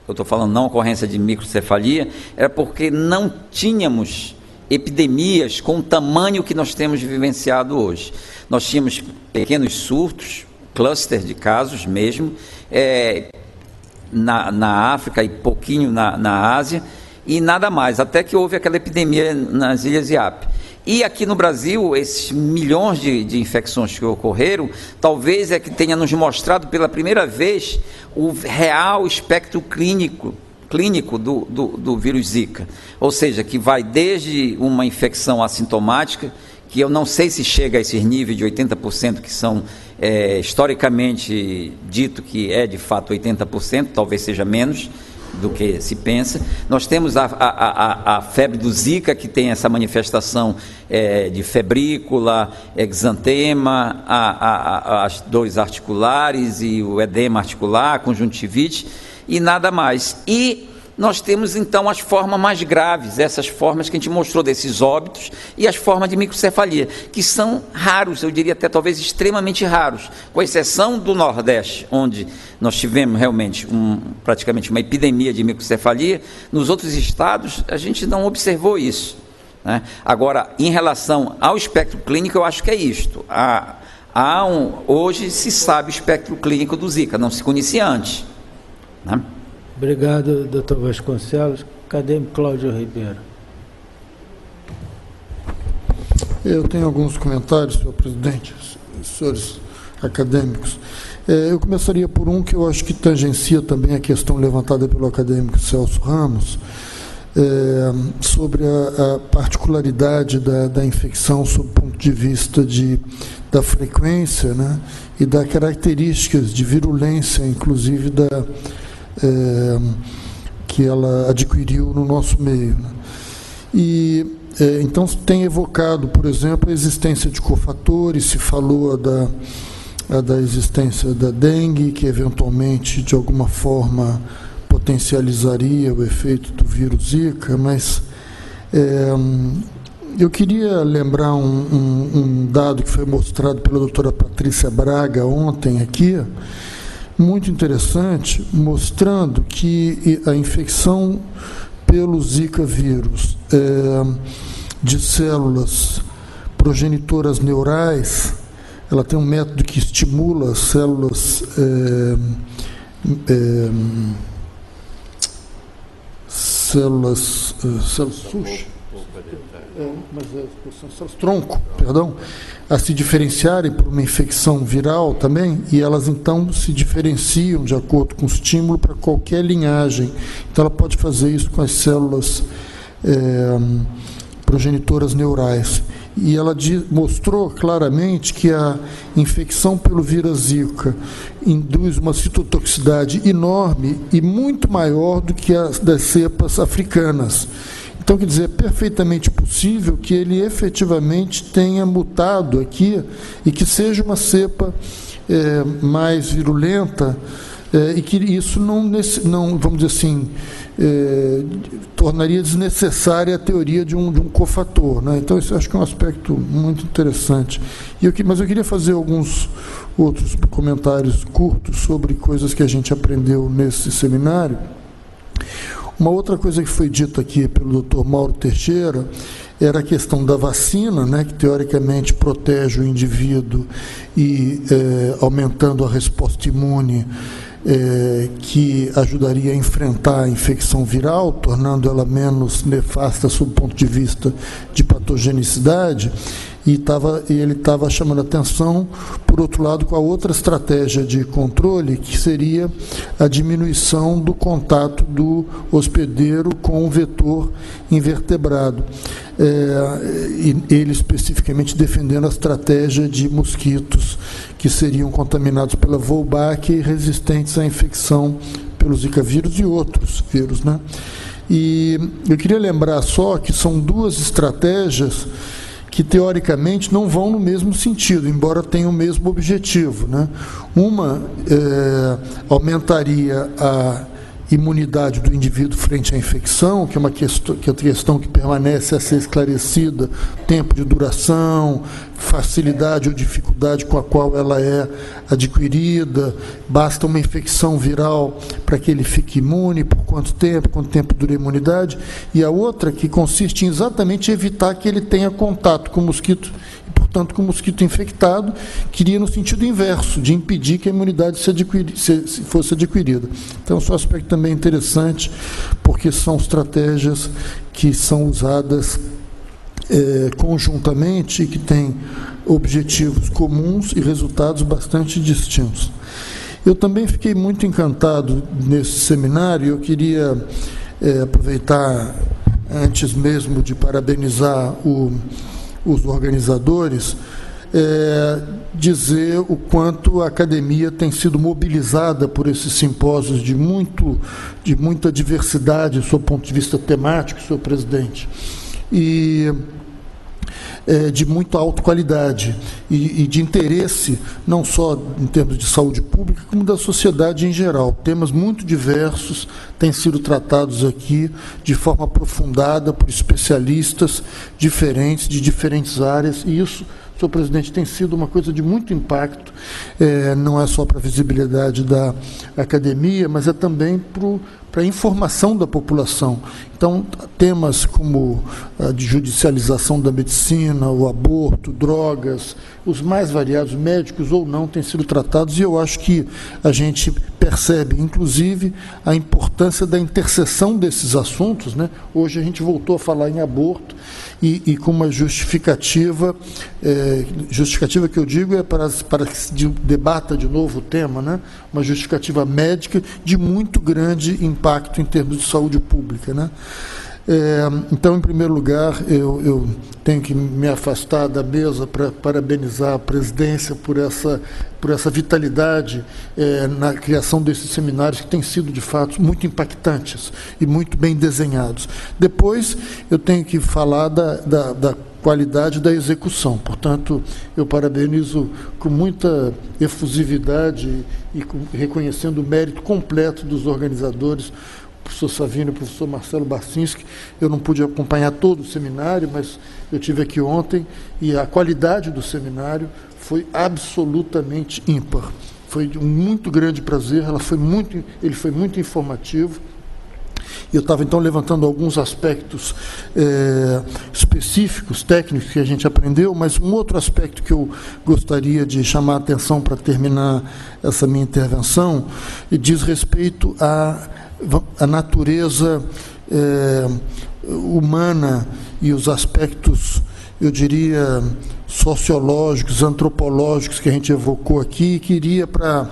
eu estou falando não ocorrência de microcefalia, era porque não tínhamos epidemias com o tamanho que nós temos vivenciado hoje. Nós tínhamos pequenos surtos, cluster de casos mesmo, na África e pouquinho na Ásia, e nada mais, até que houve aquela epidemia nas Ilhas Iap. E aqui no Brasil, esses milhões de infecções que ocorreram, talvez é que tenha nos mostrado pela primeira vez o real espectro clínico do vírus Zika. Ou seja, que vai desde uma infecção assintomática, que eu não sei se chega a esses níveis de 80%, que são historicamente dito que é de fato 80%, talvez seja menos do que se pensa. Nós temos a febre do Zika, que tem essa manifestação de febrícula, exantema, as dores articulares e o edema articular, a conjuntivite e nada mais. E nós temos então as formas mais graves, essas formas que a gente mostrou desses óbitos, e as formas de microcefalia, que são raros, eu diria até talvez extremamente raros, com exceção do Nordeste, onde nós tivemos realmente praticamente uma epidemia de microcefalia. Nos outros estados a gente não observou isso, né? Agora, em relação ao espectro clínico, eu acho que é isto, Hoje se sabe o espectro clínico do Zika, não se conhecia antes, né? Obrigado, doutor Vasconcelos. Acadêmico Cláudio Ribeiro. Eu tenho alguns comentários, senhor presidente, senhores acadêmicos. Eu começaria por um que eu acho que tangencia também a questão levantada pelo acadêmico Celso Ramos, sobre a particularidade da infecção sob o ponto de vista da frequência, né, e das características de virulência, inclusive, que ela adquiriu no nosso meio, né. E então tem evocado, por exemplo, a existência de cofatores, se falou da existência da dengue, que eventualmente, de alguma forma, potencializaria o efeito do vírus Zika, mas eu queria lembrar um dado que foi mostrado pela doutora Patrícia Braga ontem aqui, muito interessante, mostrando que a infecção pelo Zika vírus de células progenitoras neurais, ela tem um método que estimula as células tronco, a se diferenciarem por uma infecção viral também, e elas então se diferenciam de acordo com o estímulo para qualquer linhagem. Então ela pode fazer isso com as células progenitoras neurais. E ela mostrou claramente que a infecção pelo vírus Zika induz uma citotoxicidade enorme e muito maior do que a das cepas africanas. Então, quer dizer, é perfeitamente possível que ele efetivamente tenha mutado aqui e que seja uma cepa mais virulenta, e que isso não vamos dizer assim, tornaria desnecessária a teoria de um cofator, né? Então, isso eu acho que é um aspecto muito interessante. Mas eu queria fazer alguns outros comentários curtos sobre coisas que a gente aprendeu nesse seminário. Uma outra coisa que foi dita aqui pelo Dr. Mauro Teixeira era a questão da vacina, né, que teoricamente protege o indivíduo e aumentando a resposta imune, que ajudaria a enfrentar a infecção viral, tornando ela menos nefasta sob o ponto de vista de patogenicidade, e ele estava chamando a atenção, por outro lado, com a outra estratégia de controle, que seria a diminuição do contato do hospedeiro com o vetor invertebrado. E ele especificamente defendendo a estratégia de mosquitos que seriam contaminados pela Wolbachia e resistentes à infecção pelo Zika vírus e outros vírus, né? E eu queria lembrar só que são duas estratégias que teoricamente não vão no mesmo sentido, embora tenham o mesmo objetivo, né? Uma aumentaria a imunidade do indivíduo frente à infecção, que é uma questão que permanece a ser esclarecida, tempo de duração, facilidade ou dificuldade com a qual ela é adquirida, basta uma infecção viral para que ele fique imune, por quanto tempo dura a imunidade, e a outra que consiste em exatamente evitar que ele tenha contato com o mosquito, e, portanto, com o mosquito infectado, que iria no sentido inverso, de impedir que a imunidade fosse adquirida. Então, esse é um aspecto também interessante, porque são estratégias que são usadas conjuntamente e que têm objetivos comuns e resultados bastante distintos. Eu também fiquei muito encantado nesse seminário. Eu queria aproveitar, antes mesmo de parabenizar os organizadores, dizer o quanto a academia tem sido mobilizada por esses simpósios de muita diversidade, do seu ponto de vista temático, senhor presidente, e de muita alta qualidade e de interesse, não só em termos de saúde pública, como da sociedade em geral. Temas muito diversos têm sido tratados aqui de forma aprofundada por especialistas diferentes, de diferentes áreas, e isso senhor presidente, tem sido uma coisa de muito impacto, não é só para a visibilidade da academia, mas é também para a informação da população. Então, temas como a de judicialização da medicina, o aborto, drogas, os mais variados, médicos ou não, têm sido tratados, e eu acho que a gente percebe, inclusive, a importância da interseção desses assuntos, né? Hoje a gente voltou a falar em aborto, e com uma justificativa que eu digo é para que se debata de novo o tema, né? Uma justificativa médica de muito grande impacto em termos de saúde pública, né? Então, em primeiro lugar, eu tenho que me afastar da mesa para parabenizar a presidência por essa vitalidade na criação desses seminários, que têm sido, de fato, muito impactantes e muito bem desenhados. Depois, eu tenho que falar da qualidade da execução. Portanto, eu parabenizo com muita efusividade e reconhecendo o mérito completo dos organizadores, o professor Savino e o professor Marcelo Barcinski. Eu não pude acompanhar todo o seminário, mas eu estive aqui ontem, e a qualidade do seminário foi absolutamente ímpar. Foi de um muito grande prazer, ele foi muito informativo. Eu estava, então, levantando alguns aspectos específicos, técnicos, que a gente aprendeu, mas um outro aspecto que eu gostaria de chamar a atenção para terminar essa minha intervenção diz respeito à natureza humana e os aspectos, eu diria, sociológicos, antropológicos que a gente evocou aqui, e queria, para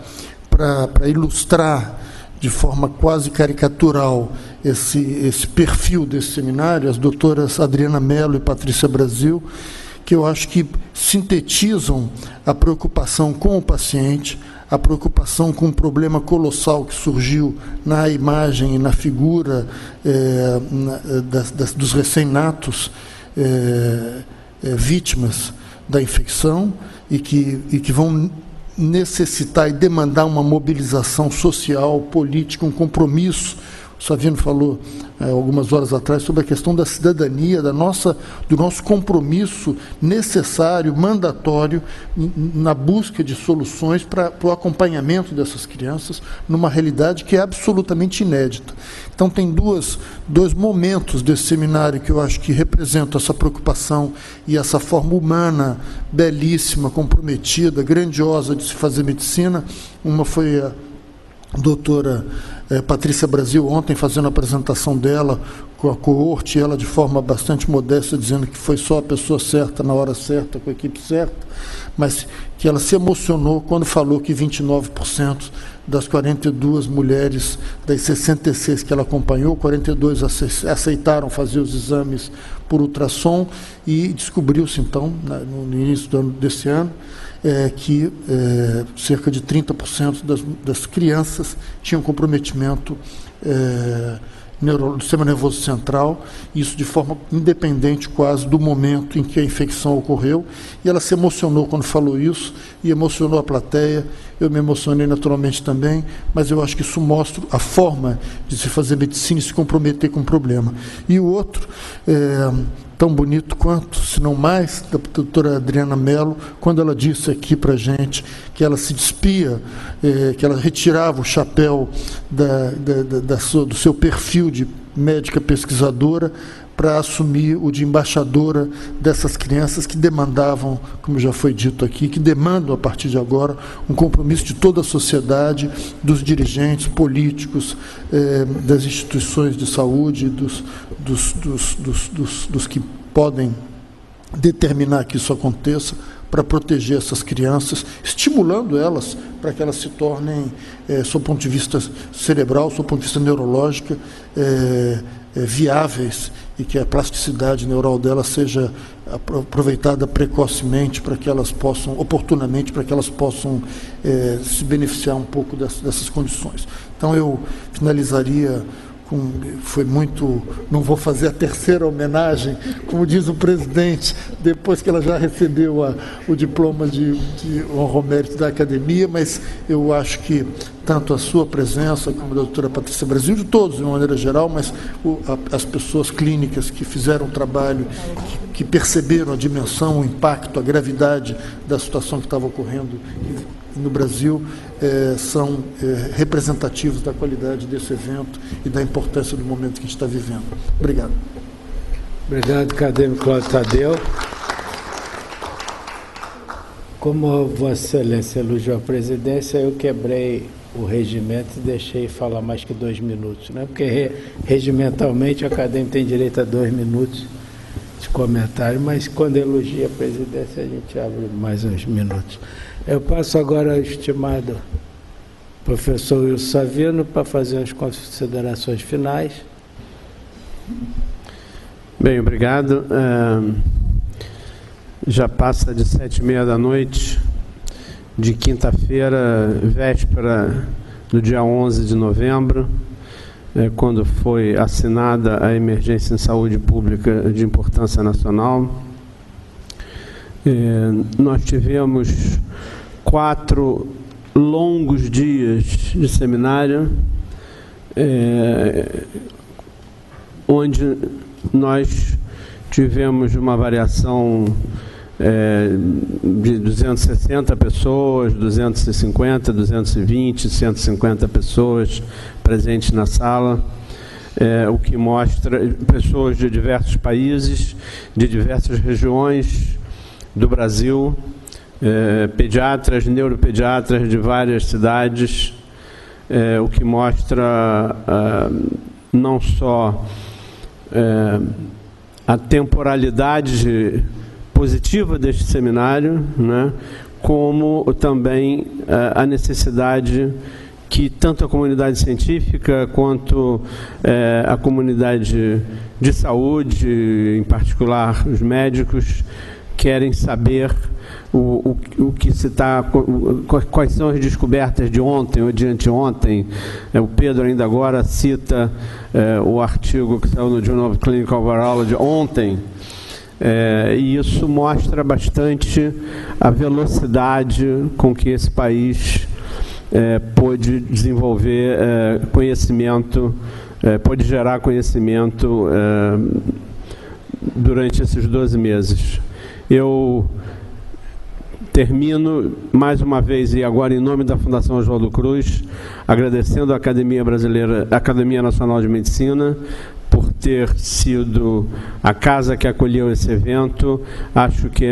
ilustrar de forma quase caricatural esse perfil desse seminário, as doutoras Adriana Mello e Patrícia Brasil, que eu acho que sintetizam a preocupação com o paciente, a preocupação com um problema colossal que surgiu na imagem e na figura dos recém-natos vítimas da infecção, e que vão necessitar e demandar uma mobilização social, política, um compromisso. O Savino falou algumas horas atrás sobre a questão da cidadania, do nosso compromisso necessário, mandatório, na busca de soluções para o acompanhamento dessas crianças, numa realidade que é absolutamente inédita. Então, tem dois momentos desse seminário que eu acho que representam essa preocupação e essa forma humana, belíssima, comprometida, grandiosa de se fazer medicina. Uma foi a doutora Patrícia Brasil, ontem, fazendo a apresentação dela com a coorte, ela de forma bastante modesta, dizendo que foi só a pessoa certa, na hora certa, com a equipe certa, mas que ela se emocionou quando falou que 29% das 42 mulheres das 66 que ela acompanhou, 42 aceitaram fazer os exames por ultrassom, e descobriu-se, então, no início desse ano, que cerca de 30% das crianças tinham comprometimento do sistema nervoso central, isso de forma independente quase do momento em que a infecção ocorreu, e ela se emocionou quando falou isso, e emocionou a plateia. Eu me emocionei naturalmente também, mas eu acho que isso mostra a forma de se fazer medicina e se comprometer com o problema. E o outro, tão bonito quanto, se não mais, da doutora Adriana Mello, quando ela disse aqui para a gente que ela se despia, que ela retirava o chapéu do seu perfil de médica pesquisadora para assumir o de embaixadora dessas crianças que demandavam, como já foi dito aqui, que demandam a partir de agora um compromisso de toda a sociedade, dos dirigentes políticos, das instituições de saúde, dos que podem determinar que isso aconteça, para proteger essas crianças, estimulando elas para que elas se tornem, sob o ponto de vista cerebral, sob o ponto de vista neurológico, viáveis, e que a plasticidade neural delas seja aproveitada precocemente para que elas possam, oportunamente, para que elas possam se beneficiar um pouco dessas condições. Então, eu finalizaria foi muito... Não vou fazer a terceira homenagem, como diz o presidente, depois que ela já recebeu o diploma de honra ao mérito da academia, mas eu acho que tanto a sua presença como a doutora Patrícia Brasil, de todos de uma maneira geral, mas as pessoas clínicas que fizeram um trabalho, que perceberam a dimensão, o impacto, a gravidade da situação que estava ocorrendo no Brasil, são representativos da qualidade desse evento e da importância do momento que a gente está vivendo. Obrigado. Obrigado, acadêmico Cláudio Tadeu. Como Vossa Excelência elogiou a presidência, eu quebrei o regimento e deixei falar mais que 2 minutos, né? Porque regimentalmente o acadêmico tem direito a 2 minutos de comentário, mas quando elogia a presidência a gente abre mais uns minutos. Eu passo agora ao estimado professor Wilson Savino para fazer as considerações finais. Bem, obrigado. Já passa de 7h30 da noite, de quinta-feira, véspera do dia 11 de novembro, quando foi assinada a emergência em saúde pública de importância nacional. Nós tivemos 4 longos dias de seminário, onde nós tivemos uma variação de 260 pessoas, 250, 220, 150 pessoas presentes na sala, o que mostra pessoas de diversos países, de diversas regiões do Brasil, pediatras, neuropediatras de várias cidades, o que mostra não só a temporalidade positiva deste seminário, né, como também a necessidade que tanto a comunidade científica quanto a comunidade de saúde, em particular os médicos, querem saber o que se está, quais são as descobertas de ontem ou de anteontem. O Pedro ainda agora cita o artigo que saiu no Journal of Clinical Virology ontem, e isso mostra bastante a velocidade com que esse país pôde desenvolver conhecimento, pôde gerar conhecimento durante esses 12 meses. Eu termino mais uma vez, e agora em nome da Fundação Oswaldo Cruz, agradecendo à Academia Nacional de Medicina por ter sido a casa que acolheu esse evento. Acho que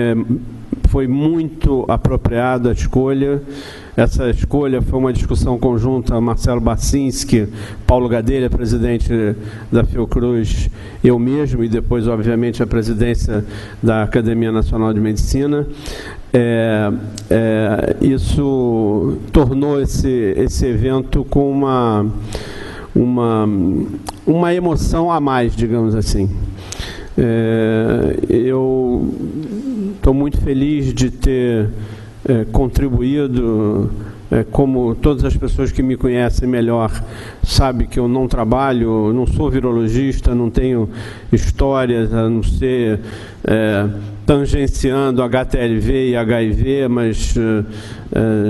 foi muito apropriada a escolha. Essa escolha foi uma discussão conjunta, Marcelo Barcinski, Paulo Gadelha, presidente da Fiocruz, eu mesmo, e depois, obviamente, a presidência da Academia Nacional de Medicina. Isso tornou esse evento com uma emoção a mais, digamos assim. Eu estou muito feliz de ter contribuído, como todas as pessoas que me conhecem melhor sabem que eu não trabalho, não sou virologista, não tenho histórias a não ser tangenciando HTLV e HIV, mas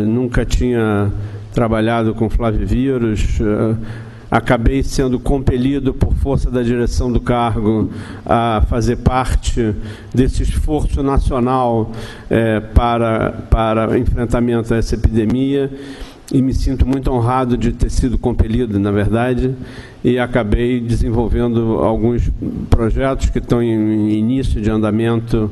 nunca tinha trabalhado com flavivírus. Acabei sendo compelido por força da direção do cargo a fazer parte desse esforço nacional para enfrentamento a essa epidemia, e me sinto muito honrado de ter sido compelido, na verdade, e acabei desenvolvendo alguns projetos que estão em início de andamento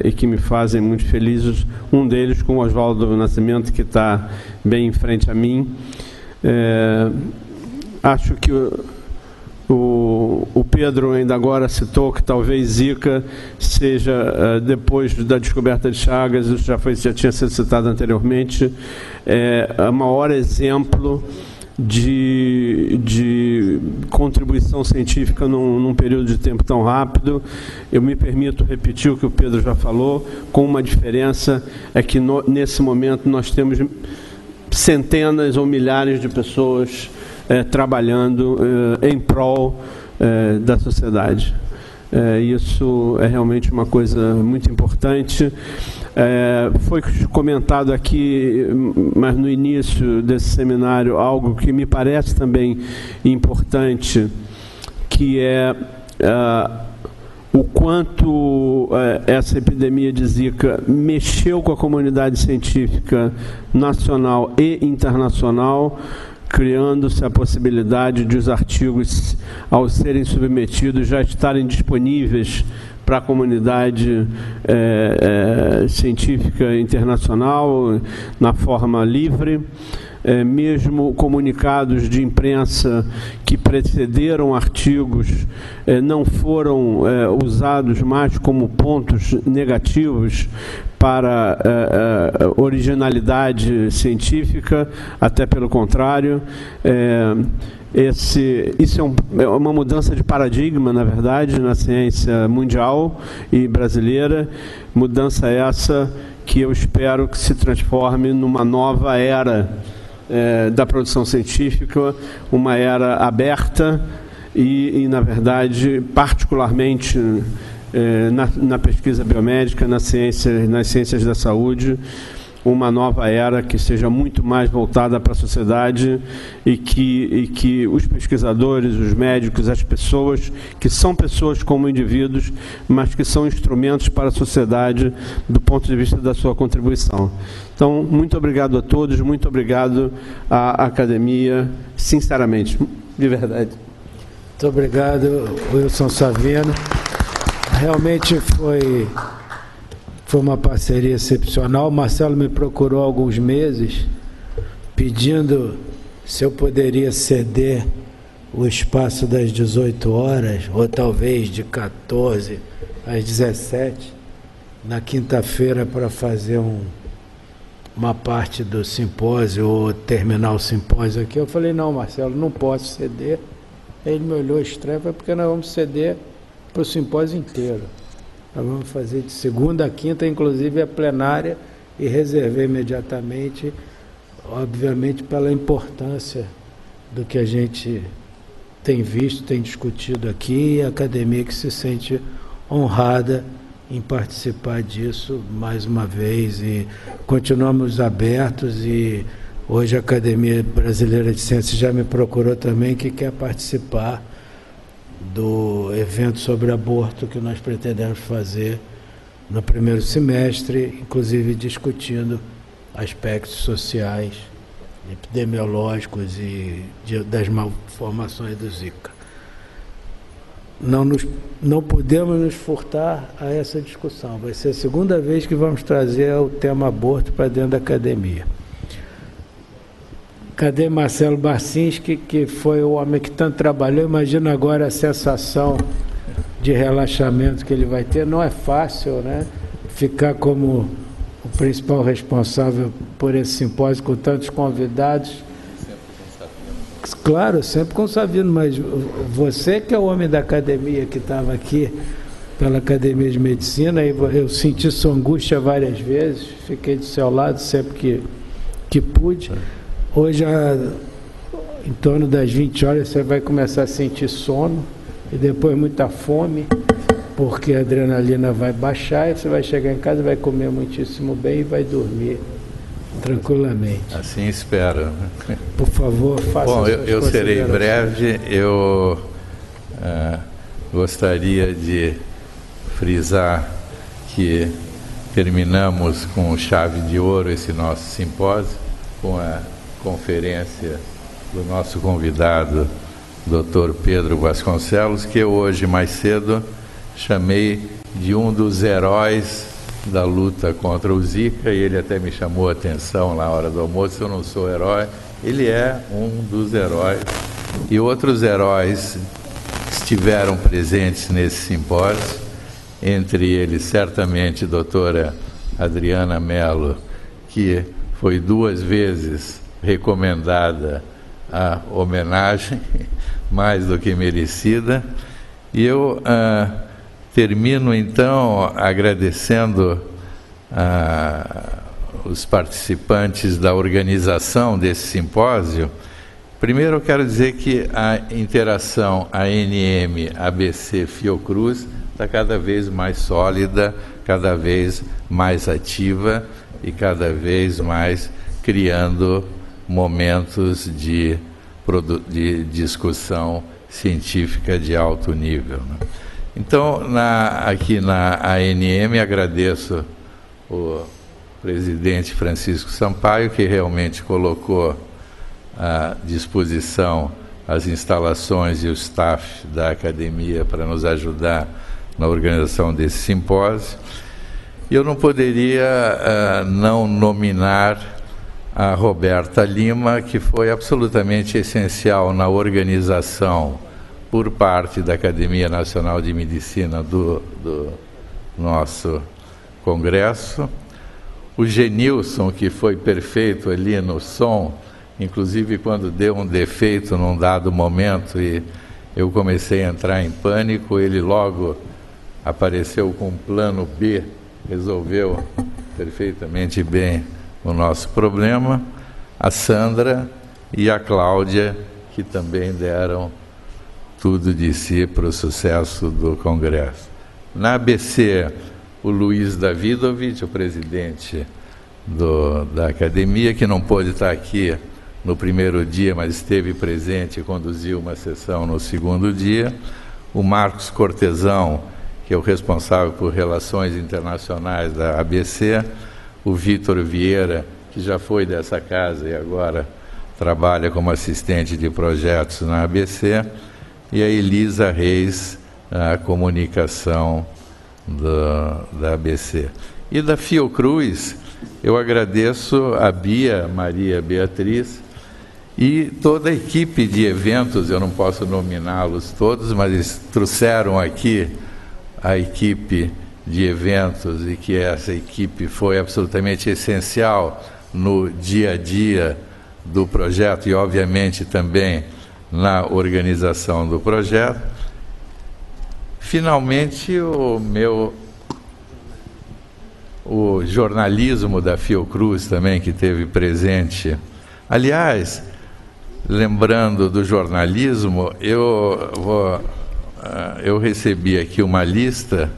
e que me fazem muito felizes. Um deles com o Oswaldo Nascimento, que está bem em frente a mim. Acho que o Pedro ainda agora citou que talvez Zika seja, depois da descoberta de Chagas, isso já tinha sido citado anteriormente, o maior exemplo de contribuição científica num período de tempo tão rápido. Eu me permito repetir o que o Pedro já falou, com uma diferença, é que nesse momento nós temos centenas ou milhares de pessoas trabalhando em prol da sociedade. Isso é realmente uma coisa muito importante. Foi comentado aqui, mas no início desse seminário, algo que me parece também importante, que é o quanto essa epidemia de Zika mexeu com a comunidade científica nacional e internacional, criando-se a possibilidade de os artigos, ao serem submetidos, já estarem disponíveis para a comunidade científica internacional, na forma livre. Mesmo comunicados de imprensa que precederam artigos não foram usados mais como pontos negativos para originalidade científica, até pelo contrário. Isso é uma mudança de paradigma, na verdade, na ciência mundial e brasileira, mudança essa que eu espero que se transforme numa nova era da produção científica, uma era aberta e na verdade, particularmente na pesquisa biomédica, nas ciências da saúde, uma nova era que seja muito mais voltada para a sociedade e que os pesquisadores, os médicos, as pessoas, que são pessoas como indivíduos, mas que são instrumentos para a sociedade do ponto de vista da sua contribuição. Então, muito obrigado a todos, muito obrigado à academia, sinceramente, de verdade. Muito obrigado, Wilson Savino. Realmente foi uma parceria excepcional. O Marcelo me procurou há alguns meses pedindo se eu poderia ceder o espaço das 18 horas, ou talvez de 14 às 17, na quinta-feira, para fazer uma parte do simpósio, ou terminar o simpósio aqui. Eu falei, não, Marcelo, não posso ceder. Ele me olhou estranho, falei, porque nós vamos ceder para o simpósio inteiro. Nós vamos fazer de segunda a quinta, inclusive a plenária, e reservei imediatamente, obviamente pela importância do que a gente tem visto, tem discutido aqui, e a academia que se sente honrada em participar disso mais uma vez, e continuamos abertos. E hoje a Academia Brasileira de Ciências já me procurou também, que quer participar do evento sobre aborto que nós pretendemos fazer no primeiro semestre, inclusive discutindo aspectos sociais, epidemiológicos e das malformações do Zika. Não podemos nos furtar a essa discussão. Vai ser a segunda vez que vamos trazer o tema aborto para dentro da academia. Cadê Marcelo Barcinski, que foi o homem que tanto trabalhou? Imagina agora a sensação de relaxamento que ele vai ter. Não é fácil, né? Ficar como o principal responsável por esse simpósio com tantos convidados. Claro, sempre com o Savino, mas você que é o homem da academia, que estava aqui pela Academia de Medicina, e eu senti sua angústia várias vezes, fiquei do seu lado sempre que pude. Hoje, em torno das 20 horas, você vai começar a sentir sono e depois muita fome, porque a adrenalina vai baixar, e você vai chegar em casa, vai comer muitíssimo bem e vai dormir tranquilamente. Assim espero. Por favor, faça. Bom, eu serei breve. Eu gostaria de frisar que terminamos com chave de ouro esse nosso simpósio, com a conferência do nosso convidado, Dr. Pedro Vasconcelos, que eu hoje mais cedo chamei de um dos heróis da luta contra o Zika, e ele até me chamou a atenção na hora do almoço. Eu não sou herói, ele é um dos heróis. E outros heróis estiveram presentes nesse simpósio, entre eles certamente a doutora Adriana Mello, que foi 2 vezes recomendada a homenagem, mais do que merecida. E eu termino então agradecendo os participantes da organização desse simpósio. Primeiro, eu quero dizer que a interação ANM, ABC, Fiocruz está cada vez mais sólida, cada vez mais ativa e cada vez mais criando momentos de discussão científica de alto nível, né? Então, aqui na ANM, agradeço o presidente Francisco Sampaio, que realmente colocou à disposição as instalações e o staff da academia para nos ajudar na organização desse simpósio. E eu não poderia não nominar a Roberta Lima, que foi absolutamente essencial na organização por parte da Academia Nacional de Medicina do nosso congresso. O Genilson, que foi perfeito ali no som, inclusive quando deu um defeito num dado momento e eu comecei a entrar em pânico, ele logo apareceu com um plano B, resolveu perfeitamente bem o nosso problema. A Sandra e a Cláudia, que também deram tudo de si para o sucesso do Congresso. Na ABC, o Luiz Davidovich, o presidente da academia, que não pôde estar aqui no primeiro dia, mas esteve presente e conduziu uma sessão no segundo dia. O Marcos Cortesão, que é o responsável por relações internacionais da ABC. O Vitor Vieira, que já foi dessa casa e agora trabalha como assistente de projetos na ABC. E a Elisa Reis, a comunicação da ABC. E da Fiocruz, eu agradeço a Bia Maria Beatriz e toda a equipe de eventos, eu não posso nominá-los todos, mas eles trouxeram aqui a equipe de eventos e que essa equipe foi absolutamente essencial no dia a dia do projeto e, obviamente, também na organização do projeto. Finalmente, o jornalismo da Fiocruz também, que esteve presente. Aliás, lembrando do jornalismo, eu recebi aqui uma lista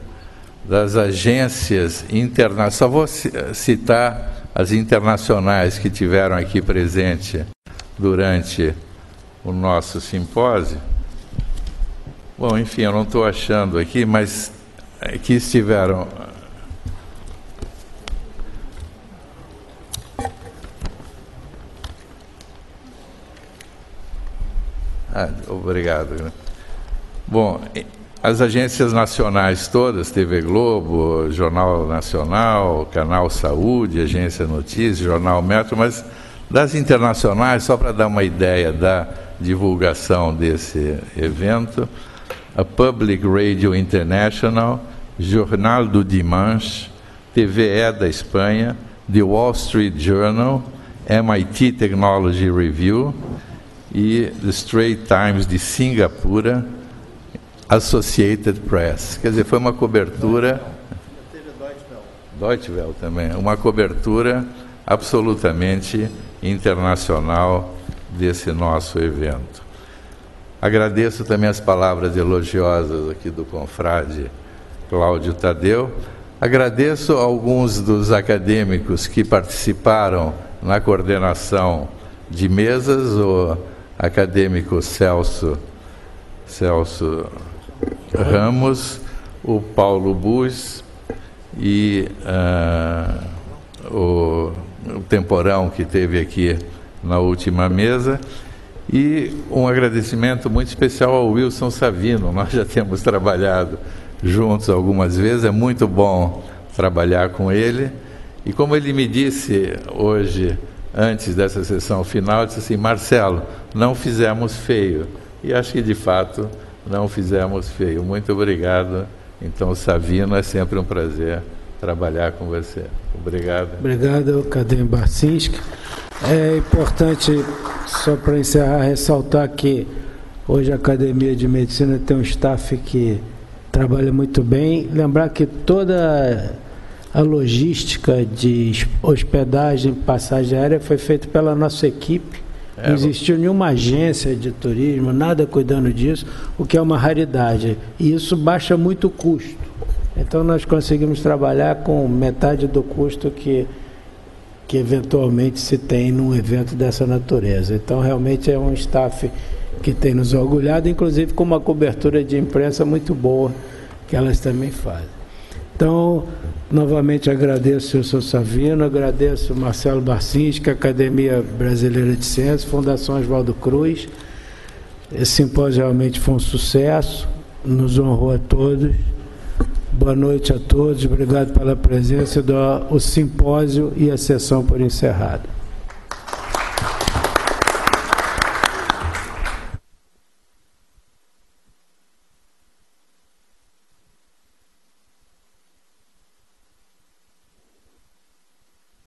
das agências internacionais, só vou citar as internacionais que tiveram aqui presente durante o nosso simpósio. Bom, enfim, eu não estou achando aqui, mas que estiveram... obrigado. Bom, as agências nacionais todas, TV Globo, Jornal Nacional, Canal Saúde, Agência Notícias, Jornal Metro, mas das internacionais, só para dar uma ideia da divulgação desse evento, a Public Radio International, Jornal do Dimanche, TVE da Espanha, The Wall Street Journal, MIT Technology Review e The Straits Times de Singapura, Associated Press. Quer dizer, foi uma cobertura... Deutsche Welle também, uma cobertura absolutamente internacional desse nosso evento. Agradeço também as palavras elogiosas aqui do confrade Cláudio Tadeu. Agradeço a alguns dos acadêmicos que participaram na coordenação de mesas, o acadêmico Celso Ramos, o Paulo Bus e o Temporão, que esteve aqui na última mesa, e um agradecimento muito especial ao Wilson Savino. Nós já temos trabalhado juntos algumas vezes, é muito bom trabalhar com ele, e como ele me disse hoje, antes dessa sessão final, disse assim: Marcelo, não fizemos feio, e acho que de fato não fizemos feio. Muito obrigado. Então, Savino, é sempre um prazer trabalhar com você. Obrigado. Obrigado, Cadem Barcinski. É importante, só para encerrar, ressaltar que hoje a Academia de Medicina tem um staff que trabalha muito bem. Lembrar que toda a logística de hospedagem, passagem aérea foi feita pela nossa equipe. Não existiu nenhuma agência de turismo, nada cuidando disso, o que é uma raridade. E isso baixa muito o custo. Então nós conseguimos trabalhar com metade do custo que eventualmente se tem num evento dessa natureza. Então realmente é um staff que tem nos orgulhado, inclusive com uma cobertura de imprensa muito boa, que elas também fazem. Então, novamente agradeço o Sr. Savino, agradeço o Marcelo Barcinski, Academia Brasileira de Ciências, Fundação Oswaldo Cruz. Esse simpósio realmente foi um sucesso, nos honrou a todos. Boa noite a todos, obrigado pela presença, o simpósio e a sessão por encerrada.